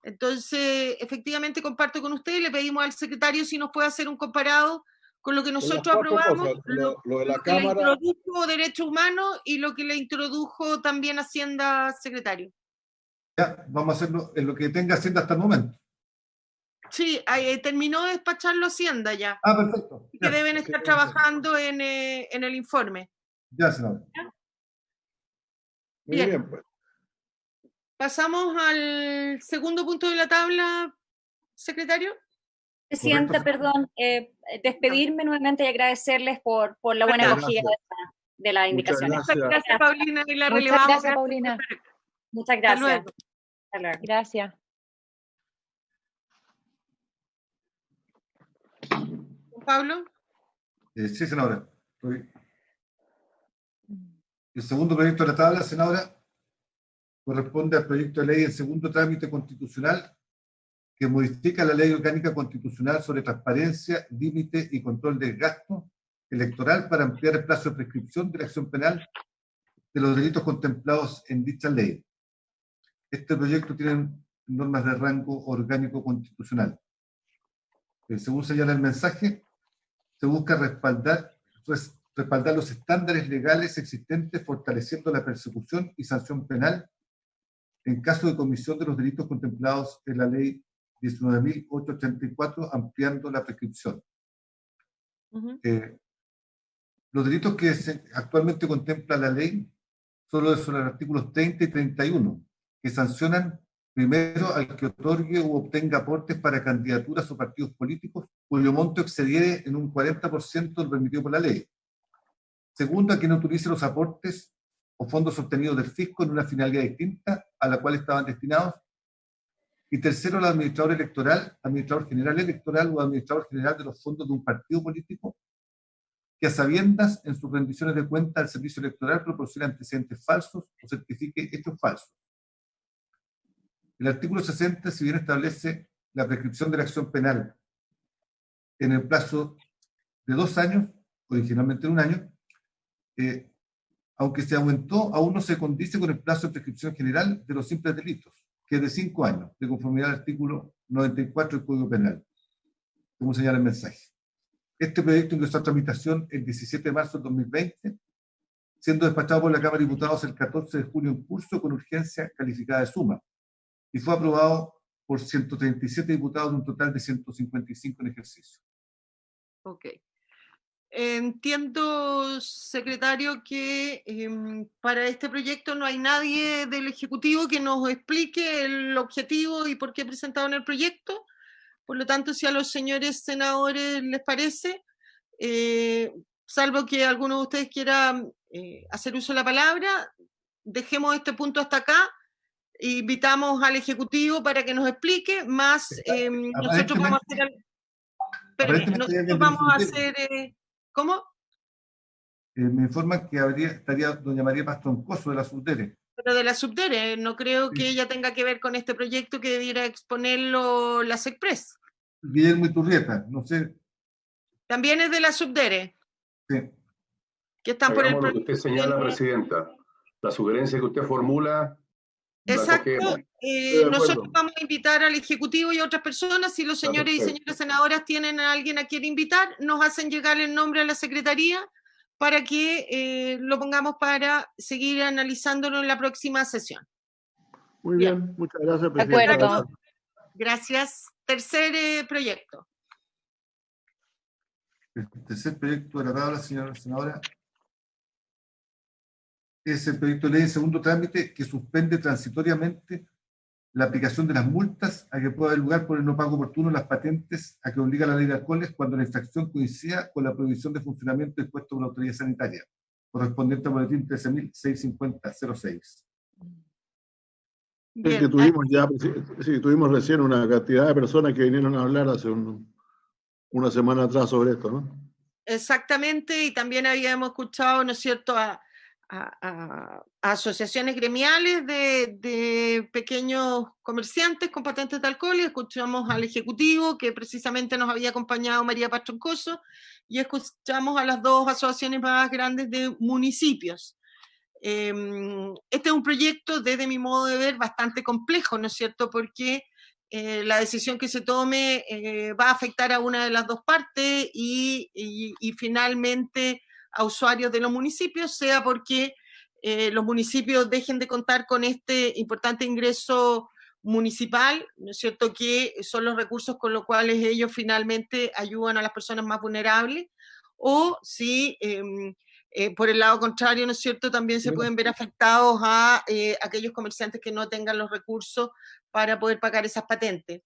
Entonces, efectivamente comparto con usted, le pedimos al secretario si nos puede hacer un comparado con lo que nosotros aprobamos, lo de la Cámara, le introdujo Derechos Humanos y lo que le introdujo también Hacienda, secretario. Ya, vamos a hacerlo en lo que tenga Hacienda hasta el momento. Sí, terminó de despacharlo Hacienda ya. Perfecto. Que ya, deben estar trabajando en el informe. Ya, senador. Muy bien. Pues. Pasamos al segundo punto de la tabla, secretario. Presidenta, perdón, despedirme nuevamente y agradecerles por la buena acogida de las indicaciones. Muchas gracias, Paulina, y la relevamos. Muchas gracias, Paulina. Muchas gracias. Hasta luego. Gracias. Pablo. Sí, senadora. El segundo proyecto de la tabla, senadora, corresponde al proyecto de ley en segundo trámite constitucional que modifica la Ley Orgánica Constitucional sobre transparencia, límite y control del gasto electoral para ampliar el plazo de prescripción de la acción penal de los delitos contemplados en dicha ley. Este proyecto tiene normas de rango orgánico constitucional. Según señala el mensaje, se busca respaldar los estándares legales existentes, fortaleciendo la persecución y sanción penal en caso de comisión de los delitos contemplados en la Ley 19.884, ampliando la prescripción. Los delitos que actualmente contempla la ley son los artículos 30 y 31, que sancionan primero al que otorgue u obtenga aportes para candidaturas o partidos políticos cuyo monto excediere en un 40% lo permitido por la ley. Segundo, a quien utilice los aportes o fondos obtenidos del fisco en una finalidad distinta a la cual estaban destinados. Y tercero, al administrador electoral, administrador general electoral o administrador general de los fondos de un partido político que a sabiendas en sus rendiciones de cuenta al servicio electoral proporcione antecedentes falsos o certifique hechos falsos. El artículo 60, si bien establece la prescripción de la acción penal en el plazo de 2 años, originalmente de 1 año, aunque se aumentó, aún no se condice con el plazo de prescripción general de los simples delitos, que es de 5 años, de conformidad al artículo 94 del Código Penal, como señala el mensaje. Este proyecto ingresó a tramitación el 17 de marzo de 2020, siendo despachado por la Cámara de Diputados el 14 de junio en curso con urgencia calificada de suma, y fue aprobado por 137 diputados de un total de 155 en ejercicio. Ok. Entiendo, secretario, que para este proyecto no hay nadie del Ejecutivo que nos explique el objetivo y por qué presentaron el proyecto. Por lo tanto, si a los señores senadores les parece, salvo que alguno de ustedes quiera hacer uso de la palabra, dejemos este punto hasta acá. Invitamos al Ejecutivo para que nos explique, más nosotros vamos a hacer... nosotros vamos a hacer... ¿Cómo? Me informan que estaría doña María Paz Troncoso de la Subdere. Pero de la Subdere, no creo que ella tenga que ver con este proyecto que debiera exponerlo la SECPRES. Guillermo Iturrieta, no sé. También es de la Subdere. Sí. Que están por el lo que usted señala, Presidenta. La sugerencia que usted formula... Exacto. Nosotros vamos a invitar al Ejecutivo y a otras personas. Si los señores y señoras senadoras tienen a alguien a quien invitar, nos hacen llegar el nombre a la Secretaría para que lo pongamos para seguir analizándolo en la próxima sesión. Muy bien. Muchas gracias, Presidenta. De acuerdo. Gracias. Tercer proyecto. El tercer proyecto de la tabla, señora senadora, es el proyecto de ley en segundo trámite que suspende transitoriamente la aplicación de las multas a que pueda haber lugar por el no pago oportuno de las patentes a que obliga la ley de alcoholes cuando la infracción coincida con la prohibición de funcionamiento dispuesto por la autoridad sanitaria, correspondiente al boletín 13.650-06. Que tuvimos recién una cantidad de personas que vinieron a hablar hace una semana atrás sobre esto, ¿no? Exactamente, y también habíamos escuchado, ¿no es cierto?, a asociaciones gremiales de pequeños comerciantes con patentes de alcohol, y escuchamos al Ejecutivo, que precisamente nos había acompañado María Paz Troncoso, y escuchamos a las dos asociaciones más grandes de municipios. Este es un proyecto, desde mi modo de ver, bastante complejo, ¿no es cierto?, porque la decisión que se tome va a afectar a una de las dos partes y finalmente a usuarios de los municipios, sea porque los municipios dejen de contar con este importante ingreso municipal, ¿no es cierto?, que son los recursos con los cuales ellos finalmente ayudan a las personas más vulnerables, o si por el lado contrario, ¿no es cierto?, también se pueden ver afectados a aquellos comerciantes que no tengan los recursos para poder pagar esas patentes.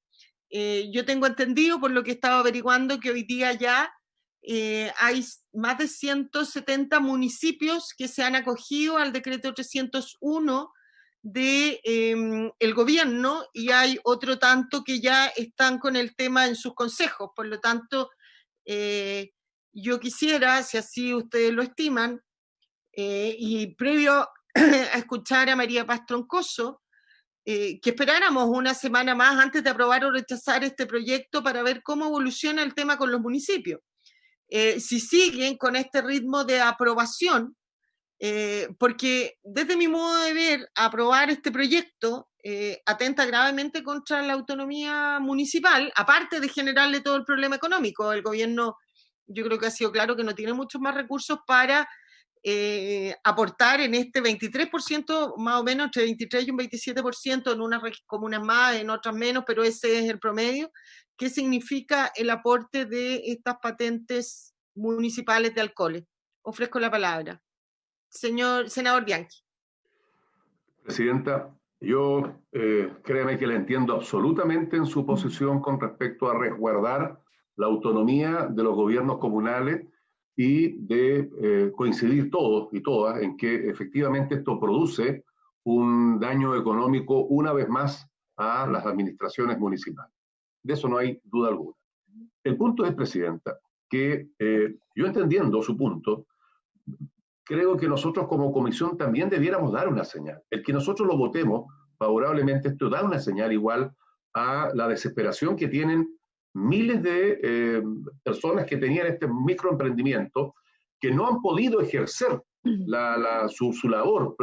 Yo tengo entendido, por lo que he estado averiguando, que hoy día ya hay más de 170 municipios que se han acogido al decreto 301 del gobierno, y hay otro tanto que ya están con el tema en sus consejos. Por lo tanto, yo quisiera, si así ustedes lo estiman, y previo a escuchar a María Paz Troncoso, que esperáramos una semana más antes de aprobar o rechazar este proyecto para ver cómo evoluciona el tema con los municipios. Si siguen con este ritmo de aprobación, porque desde mi modo de ver, aprobar este proyecto atenta gravemente contra la autonomía municipal, aparte de generarle todo el problema económico. El gobierno, yo creo que ha sido claro que no tiene muchos más recursos para aportar en este 23%, más o menos, entre 23 y un 27%, en unas comunas más, en otras menos, pero ese es el promedio. ¿Qué significa el aporte de estas patentes municipales de alcoholes? Ofrezco la palabra. Senador Bianchi. Presidenta, yo créeme que la entiendo absolutamente en su posición con respecto a resguardar la autonomía de los gobiernos comunales y de coincidir todos y todas en que efectivamente esto produce un daño económico una vez más a las administraciones municipales. De eso no hay duda alguna. El punto es, Presidenta, que yo entendiendo su punto, creo que nosotros como comisión también debiéramos dar una señal. El que nosotros lo votemos favorablemente, esto da una señal igual a la desesperación que tienen miles de personas que tenían este microemprendimiento, que no han podido ejercer su labor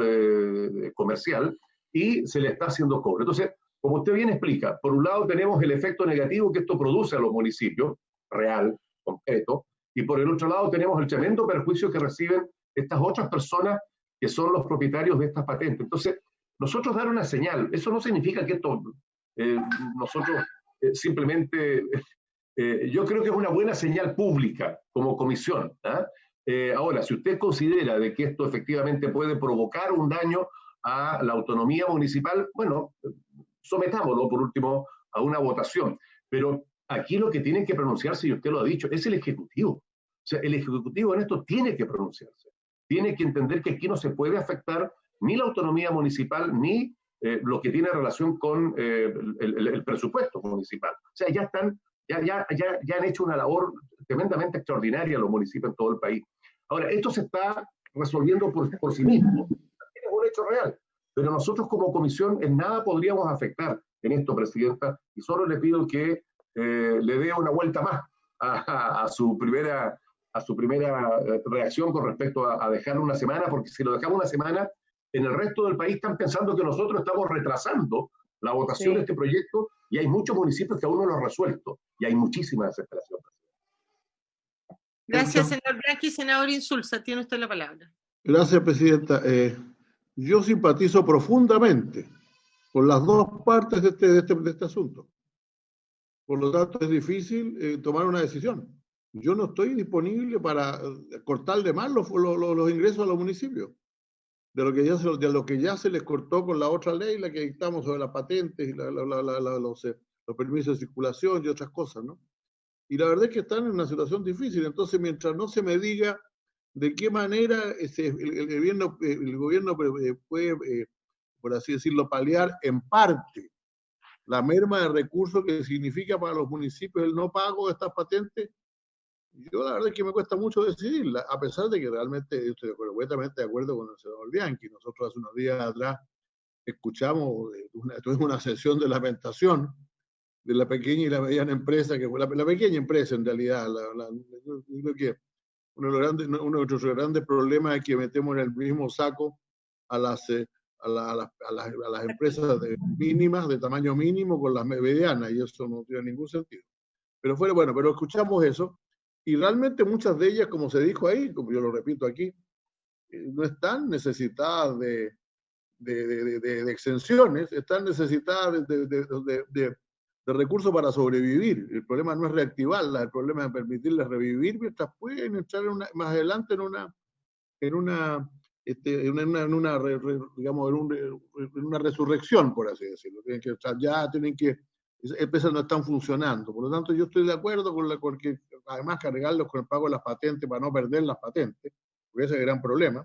comercial y se le está haciendo cobro. Entonces, como usted bien explica, por un lado tenemos el efecto negativo que esto produce a los municipios, real, concreto, y por el otro lado tenemos el tremendo perjuicio que reciben estas otras personas que son los propietarios de estas patentes. Entonces, nosotros dar una señal, eso no significa que esto, nosotros simplemente, yo creo que es una buena señal pública como comisión. Ahora, si usted considera de que esto efectivamente puede provocar un daño a la autonomía municipal, bueno, sometámoslo por último a una votación. Pero aquí lo que tiene que pronunciarse, y usted lo ha dicho, es el Ejecutivo. O sea, el Ejecutivo en esto tiene que pronunciarse. Tiene que entender que aquí no se puede afectar ni la autonomía municipal, ni lo que tiene relación con el presupuesto municipal. O sea, ya han hecho una labor tremendamente extraordinaria los municipios en todo el país. Ahora, esto se está resolviendo por sí mismo. Es un hecho real. Pero nosotros como comisión en nada podríamos afectar en esto, Presidenta, y solo le pido que le dé una vuelta más a su primera reacción con respecto a dejarlo una semana, porque si lo dejamos una semana, en el resto del país están pensando que nosotros estamos retrasando la votación de este proyecto, y hay muchos municipios que aún no lo han resuelto, y hay muchísima desesperación. Gracias, senador Bianchi. Senador Insulza, tiene usted la palabra. Gracias, Presidenta. Yo simpatizo profundamente con las dos partes de este asunto. Por lo tanto, es difícil tomar una decisión. Yo no estoy disponible para cortar de más los ingresos a los municipios, de lo que ya se les cortó con la otra ley, la que dictamos sobre las patentes y los permisos de circulación y otras cosas, ¿no? Y la verdad es que están en una situación difícil. Entonces, mientras no se me diga de qué manera el gobierno puede, por así decirlo, paliar en parte la merma de recursos que significa para los municipios el no pago de estas patentes, yo la verdad es que me cuesta mucho decidirla, a pesar de que realmente estoy completamente de acuerdo con el senador Bianchi. Nosotros hace unos días atrás tuvimos una sesión de lamentación de la pequeña y la mediana empresa, que fue la pequeña empresa en realidad. Yo creo que uno de nuestros grandes problemas es que metemos en el mismo saco a las empresas mínimas, de tamaño mínimo, con las medianas, y eso no tiene ningún sentido. Pero pero escuchamos eso, y realmente muchas de ellas, como se dijo ahí, como yo lo repito aquí, no están necesitadas de exenciones, están necesitadas de recursos para sobrevivir. El problema no es reactivarlas, el problema es permitirles revivir mientras pueden entrar más adelante en una resurrección, por así decirlo. Empresas no están funcionando. Por lo tanto, yo estoy de acuerdo con que además cargarlos con el pago de las patentes para no perder las patentes, porque ese es el gran problema,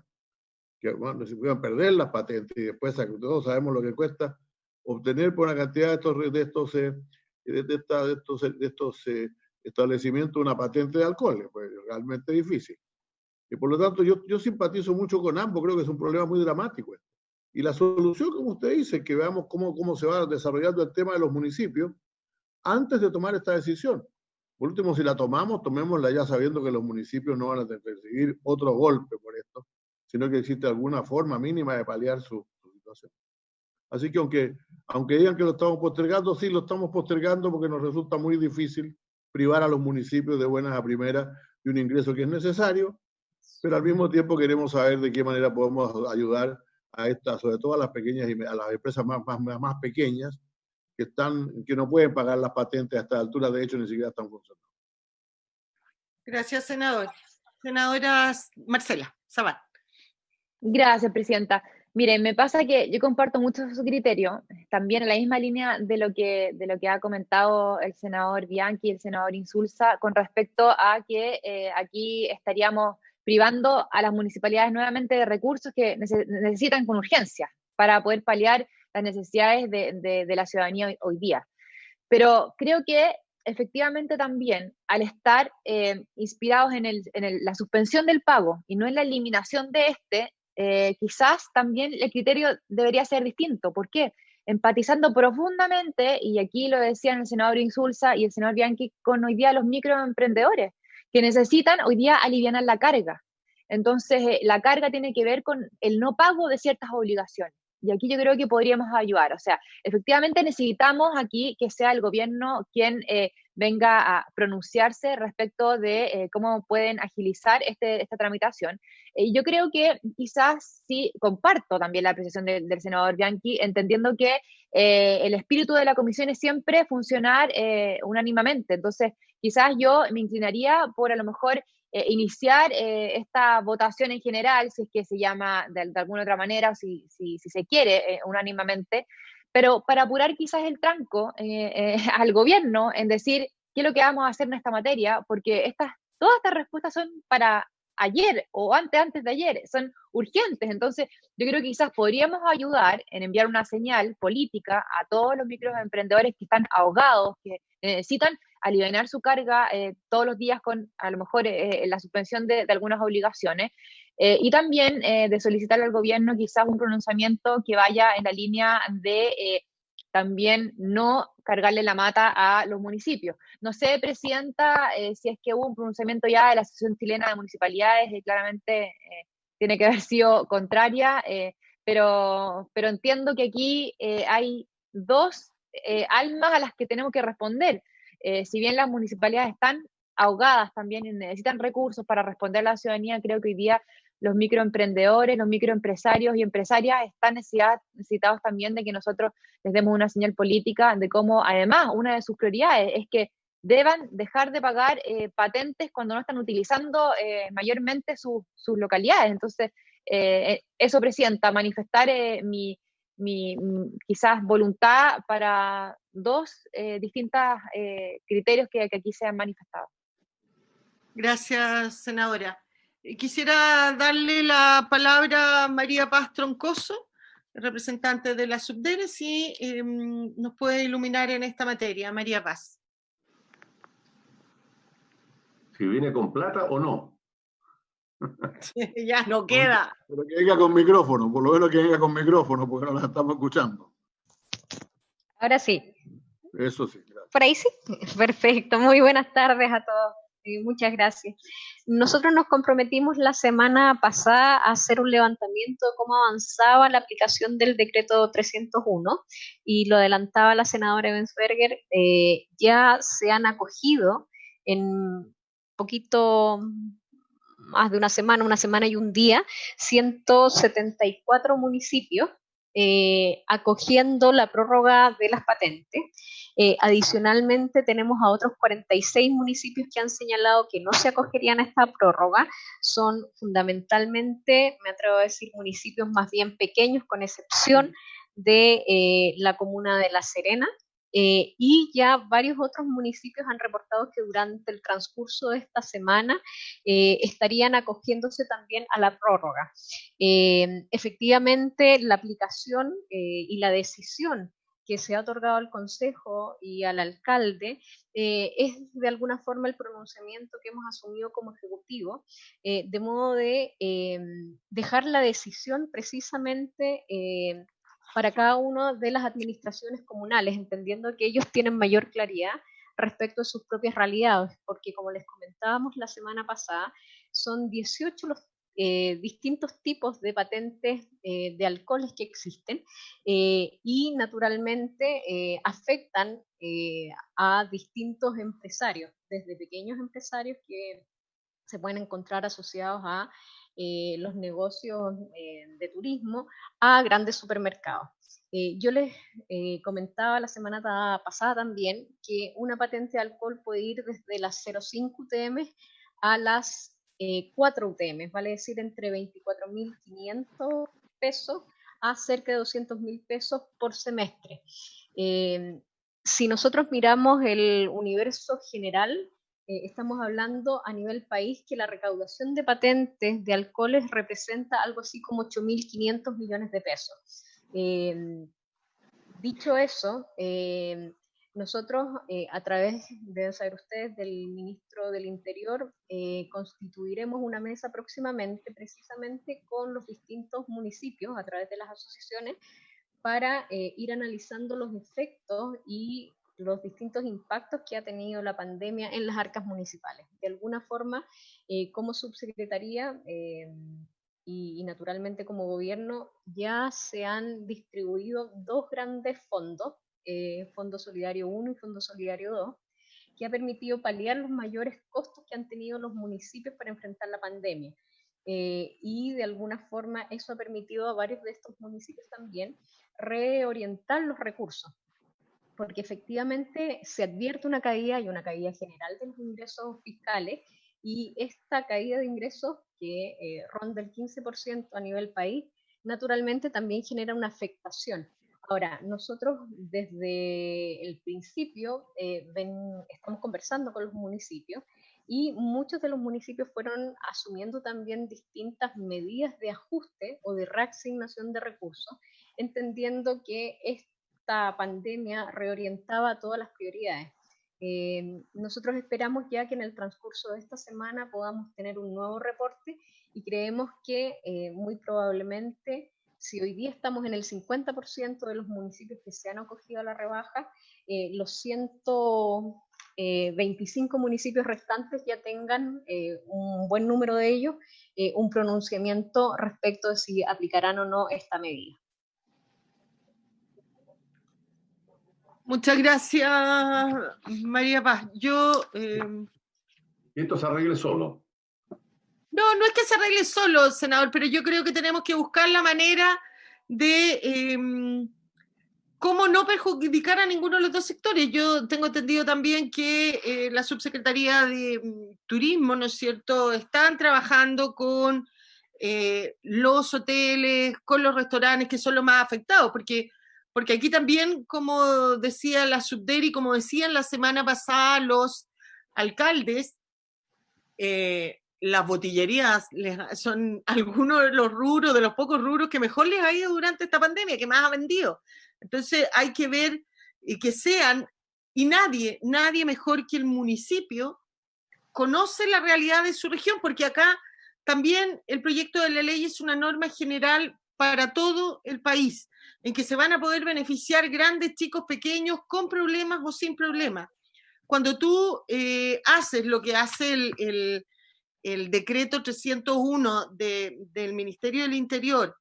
que bueno, se puedan perder las patentes y después todos sabemos lo que cuesta obtener por una cantidad de estos establecimientos una patente de alcohol. Pues realmente difícil. Y por lo tanto, yo simpatizo mucho con ambos, creo que es un problema muy dramático. Y la solución, como usted dice, que veamos cómo se va desarrollando el tema de los municipios antes de tomar esta decisión. Por último, si la tomémosla ya sabiendo que los municipios no van a recibir otro golpe por esto, sino que existe alguna forma mínima de paliar su situación. Así que aunque digan que lo estamos postergando, sí lo estamos postergando porque nos resulta muy difícil privar a los municipios de buenas a primeras de un ingreso que es necesario, pero al mismo tiempo queremos saber de qué manera podemos ayudar a estas, sobre todo a las pequeñas y a las empresas más pequeñas que no pueden pagar las patentes a esta altura, de hecho ni siquiera están funcionando. Gracias, senador. Senadora Marcela Sabat. Gracias, Presidenta. Miren, me pasa que yo comparto mucho su criterio, también en la misma línea de lo que ha comentado el senador Bianchi y el senador Insulza con respecto a que aquí estaríamos privando a las municipalidades nuevamente de recursos que necesitan con urgencia para poder paliar las necesidades de la ciudadanía hoy día. Pero creo que efectivamente también, al estar inspirados en la suspensión del pago y no en la eliminación de quizás también el criterio debería ser distinto. ¿Por qué? Empatizando profundamente, y aquí lo decían el senador Insulza y el senador Bianchi, con hoy día los microemprendedores, que necesitan hoy día alivianar la carga. Entonces, la carga tiene que ver con el no pago de ciertas obligaciones. Y aquí yo creo que podríamos ayudar. O sea, efectivamente necesitamos aquí que sea el gobierno quien venga a pronunciarse respecto de cómo pueden agilizar esta tramitación. Yo creo que quizás sí comparto también la apreciación del senador Bianchi, entendiendo que el espíritu de la comisión es siempre funcionar unánimemente. Entonces, quizás yo me inclinaría por a lo mejor iniciar esta votación en general, si es que se llama de alguna otra manera, o si se quiere unánimemente, pero para apurar quizás el tranco al gobierno en decir qué es lo que vamos a hacer en esta materia, porque todas estas respuestas son para ayer o antes de ayer, son urgentes. Entonces, yo creo que quizás podríamos ayudar en enviar una señal política a todos los microemprendedores que están ahogados, que necesitan aliviar su carga todos los días con a lo mejor la suspensión de algunas obligaciones, y también de solicitar al gobierno quizás un pronunciamiento que vaya en la línea de también no cargarle la mata a los municipios. No sé, Presidenta, si es que hubo un pronunciamiento ya de la Asociación Chilena de Municipalidades, claramente tiene que haber sido contraria, pero entiendo que aquí hay dos almas a las que tenemos que responder. Si bien las municipalidades están ahogadas también y necesitan recursos para responder a la ciudadanía, creo que hoy día los microemprendedores, los microempresarios y empresarias están necesitados también de que nosotros les demos una señal política de cómo, además, una de sus prioridades es que deban dejar de pagar patentes cuando no están utilizando mayormente sus localidades. Entonces, eso, Presidenta, manifestar mi quizás voluntad para dos distintos criterios que aquí se han manifestado. Gracias, senadora. Quisiera darle la palabra a María Paz Troncoso, representante de la Subdere, si nos puede iluminar en esta materia. María Paz. Si viene con plata o no. Ya no queda. Pero que venga con micrófono, por lo menos que venga con micrófono, porque no la estamos escuchando. Ahora sí. Eso sí, gracias. ¿Por ahí sí? Perfecto. Muy buenas tardes a todos. Muchas gracias. Nosotros nos comprometimos la semana pasada a hacer un levantamiento de cómo avanzaba la aplicación del decreto 301 y lo adelantaba la senadora Ebensberger. Ya se han acogido en poquito más de una semana y un día, 174 municipios acogiendo la prórroga de las patentes. Adicionalmente, tenemos a otros 46 municipios que han señalado que no se acogerían a esta prórroga. Son fundamentalmente, me atrevo a decir, municipios más bien pequeños, con excepción de la comuna de La Serena. Y ya varios otros municipios han reportado que durante el transcurso de esta semana estarían acogiéndose también a la prórroga. Efectivamente, la aplicación y la decisión que se ha otorgado al Consejo y al alcalde es de alguna forma el pronunciamiento que hemos asumido como Ejecutivo, de modo de dejar la decisión precisamente para cada una de las administraciones comunales, entendiendo que ellos tienen mayor claridad respecto a sus propias realidades, porque como les comentábamos la semana pasada, son 18 los distintos tipos de patentes de alcoholes que existen y naturalmente afectan a distintos empresarios, desde pequeños empresarios que se pueden encontrar asociados a los negocios de turismo, a grandes supermercados. Yo les comentaba la semana pasada también que una patente de alcohol puede ir desde las 0,5 UTM a las 4 UTM, vale decir entre 24.500 pesos a cerca de 200.000 pesos por semestre. Si nosotros miramos el universo general, estamos hablando a nivel país que la recaudación de patentes de alcoholes representa algo así como 8.500 millones de pesos. Dicho eso, nosotros, a través, deben saber ustedes, del ministro del Interior, constituiremos una mesa próximamente, precisamente con los distintos municipios, a través de las asociaciones, para ir analizando los efectos y los distintos impactos que ha tenido la pandemia en las arcas municipales. De alguna forma, como subsecretaría y naturalmente como gobierno, ya se han distribuido dos grandes fondos, Fondo Solidario 1 y Fondo Solidario 2, que ha permitido paliar los mayores costos que han tenido los municipios para enfrentar la pandemia. Y de alguna forma eso ha permitido a varios de estos municipios también reorientar los recursos, porque efectivamente se advierte una caída y una caída general de los ingresos fiscales, y esta caída de ingresos que ronda el 15% a nivel país, naturalmente también genera una afectación. Ahora, nosotros desde el principio estamos conversando con los municipios, y muchos de los municipios fueron asumiendo también distintas medidas de ajuste o de reasignación de recursos, entendiendo que esta pandemia reorientaba todas las prioridades. Nosotros esperamos ya que en el transcurso de esta semana podamos tener un nuevo reporte, y creemos que muy probablemente, si hoy día estamos en el 50% de los municipios que se han acogido a la rebaja, los 125 municipios restantes ya tengan, un buen número de ellos, un pronunciamiento respecto de si aplicarán o no esta medida. Muchas gracias, María Paz. Esto se arregle solo. No es que se arregle solo, senador, pero yo creo que tenemos que buscar la manera de cómo no perjudicar a ninguno de los dos sectores. Yo tengo entendido también que la Subsecretaría de Turismo, ¿no es cierto?, están trabajando con los hoteles, con los restaurantes, que son los más afectados, porque aquí también, como decía la Subderi, como decían la semana pasada los alcaldes, las botillerías son algunos de los rubros, de los pocos rubros que mejor les ha ido durante esta pandemia, que más ha vendido. Entonces hay que ver que sean, y nadie mejor que el municipio conoce la realidad de su región, porque acá también el proyecto de la ley es una norma general para todo el país, en que se van a poder beneficiar grandes, chicos, pequeños, con problemas o sin problemas. Cuando tú haces lo que hace el decreto 301 del Ministerio del Interior,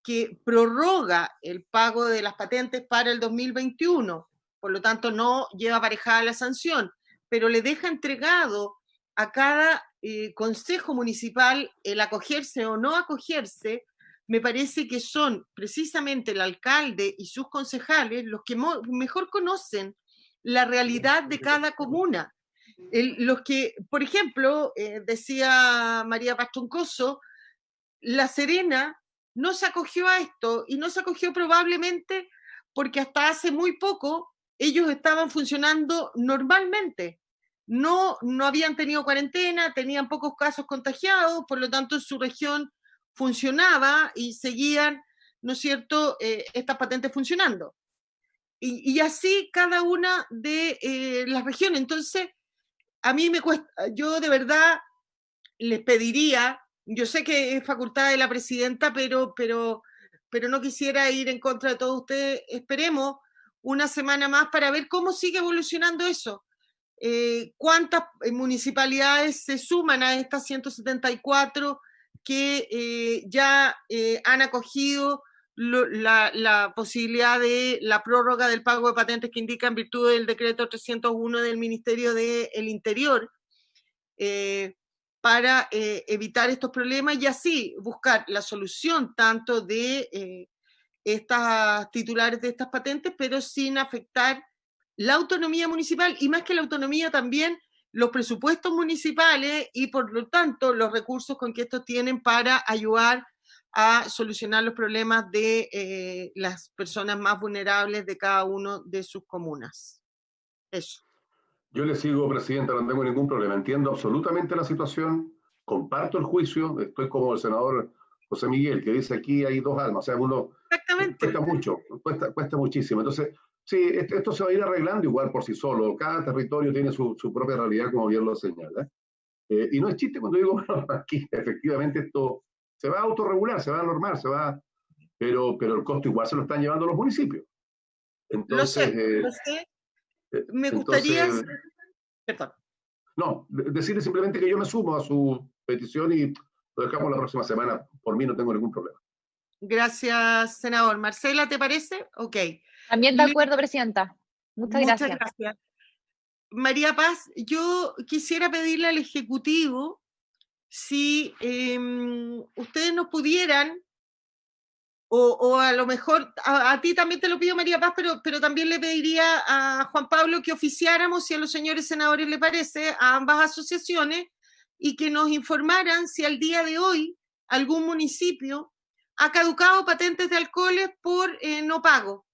que prorroga el pago de las patentes para el 2021, por lo tanto no lleva aparejada la sanción, pero le deja entregado a cada consejo municipal el acogerse o no acogerse. Me parece que son precisamente el alcalde y sus concejales los que mejor conocen la realidad de cada comuna. Los que, por ejemplo, decía María Paz Troncoso, La Serena no se acogió a esto, y no se acogió probablemente porque hasta hace muy poco ellos estaban funcionando normalmente. No habían tenido cuarentena, tenían pocos casos contagiados, por lo tanto su región funcionaba y seguían, ¿no es cierto?, estas patentes funcionando. Y así cada una de las regiones. Entonces, a mí me cuesta, yo de verdad les pediría, yo sé que es facultad de la presidenta, pero no quisiera ir en contra de todos ustedes. Esperemos una semana más para ver cómo sigue evolucionando eso. ¿Cuántas municipalidades se suman a estas 174 que ya han acogido la posibilidad de la prórroga del pago de patentes que indica en virtud del decreto 301 del Ministerio del Interior, para evitar estos problemas y así buscar la solución tanto de estas titulares de estas patentes, pero sin afectar la autonomía municipal, y más que la autonomía también los presupuestos municipales y por lo tanto los recursos con que estos tienen para ayudar a solucionar los problemas de las personas más vulnerables de cada uno de sus comunas. Eso. Yo le sigo, Presidenta, no tengo ningún problema. Entiendo absolutamente la situación, comparto el juicio, estoy como el senador José Miguel, que dice aquí hay dos almas, o sea, uno cuesta mucho, cuesta muchísimo. Entonces, sí, esto se va a ir arreglando igual por sí solo, cada territorio tiene su propia realidad, como bien lo señala. Y no es chiste cuando digo, bueno, aquí efectivamente esto se va a autorregular, se va a normar, pero el costo igual se lo están llevando los municipios. Entonces, lo sé. Me gustaría... Perdón. No, decirle simplemente que yo me sumo a su petición y lo dejamos la próxima semana. Por mí no tengo ningún problema. Gracias, senador. Marcela, ¿te parece? Ok. También de acuerdo, presidenta. Muchas gracias. María Paz, yo quisiera pedirle al Ejecutivo si ustedes nos pudieran, o a lo mejor, a ti también te lo pido, María Paz, pero también le pediría a Juan Pablo que oficiáramos, si a los señores senadores le parece, a ambas asociaciones, y que nos informaran si al día de hoy algún municipio ha caducado patentes de alcoholes por no pago.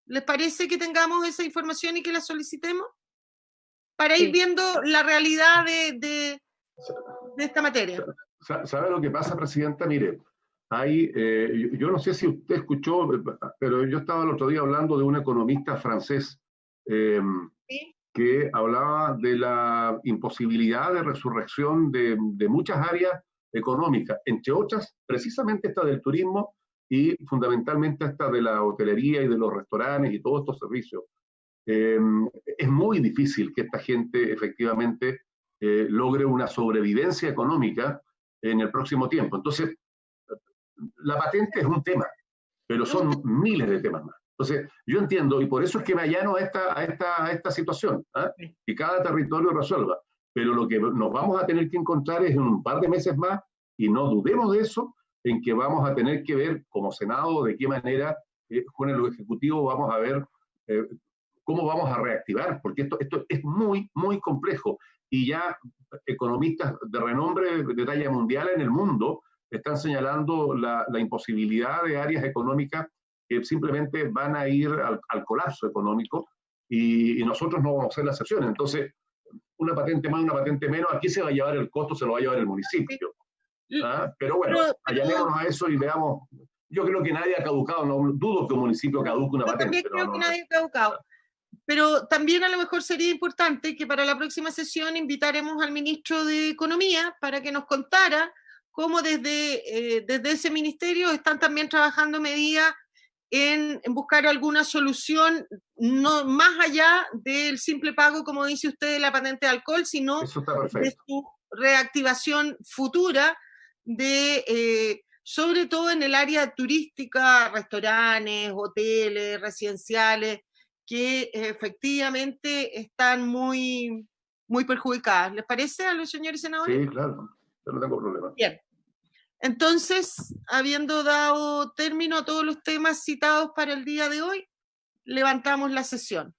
¿Les parece que tengamos esa información y que la solicitemos? Para ir viendo la realidad de esta materia. ¿Sabe lo que pasa, presidenta? Mire, yo no sé si usted escuchó, pero yo estaba el otro día hablando de un economista francés ¿Sí? que hablaba de la imposibilidad de resurrección de muchas áreas económicas, entre otras, precisamente esta del turismo y fundamentalmente esta de la hotelería y de los restaurantes y todos estos servicios. Es muy difícil que esta gente efectivamente logre una sobrevivencia económica en el próximo tiempo. Entonces, la patente es un tema, pero son miles de temas más. Entonces, yo entiendo, y por eso es que me allano a esta situación, ¿eh? Que cada territorio resuelva. Pero lo que nos vamos a tener que encontrar es en un par de meses más, y no dudemos de eso, en que vamos a tener que ver como Senado de qué manera con el Ejecutivo vamos a ver cómo vamos a reactivar, porque esto es muy, muy complejo. Y ya economistas de renombre de talla mundial en el mundo están señalando la imposibilidad de áreas económicas que simplemente van a ir al colapso económico y nosotros no vamos a ser la excepción. Entonces, una patente más, una patente menos, aquí se va a llevar el costo, se lo va a llevar el municipio. ¿Ah? Pero bueno, allanémonos a eso y veamos. Yo creo que nadie ha caducado, no dudo que un municipio caduque una patente. Yo también creo que nadie ha caducado. Pero también a lo mejor sería importante que para la próxima sesión invitaremos al ministro de Economía para que nos contara cómo desde ese ministerio están también trabajando medidas en buscar alguna solución, no más allá del simple pago, como dice usted, de la patente de alcohol, sino de su reactivación futura, sobre todo en el área turística, restaurantes, hoteles, residenciales, que efectivamente están muy, muy perjudicadas. ¿Les parece a los señores senadores? Sí, claro, yo no tengo problema. Bien. Entonces, habiendo dado término a todos los temas citados para el día de hoy, levantamos la sesión.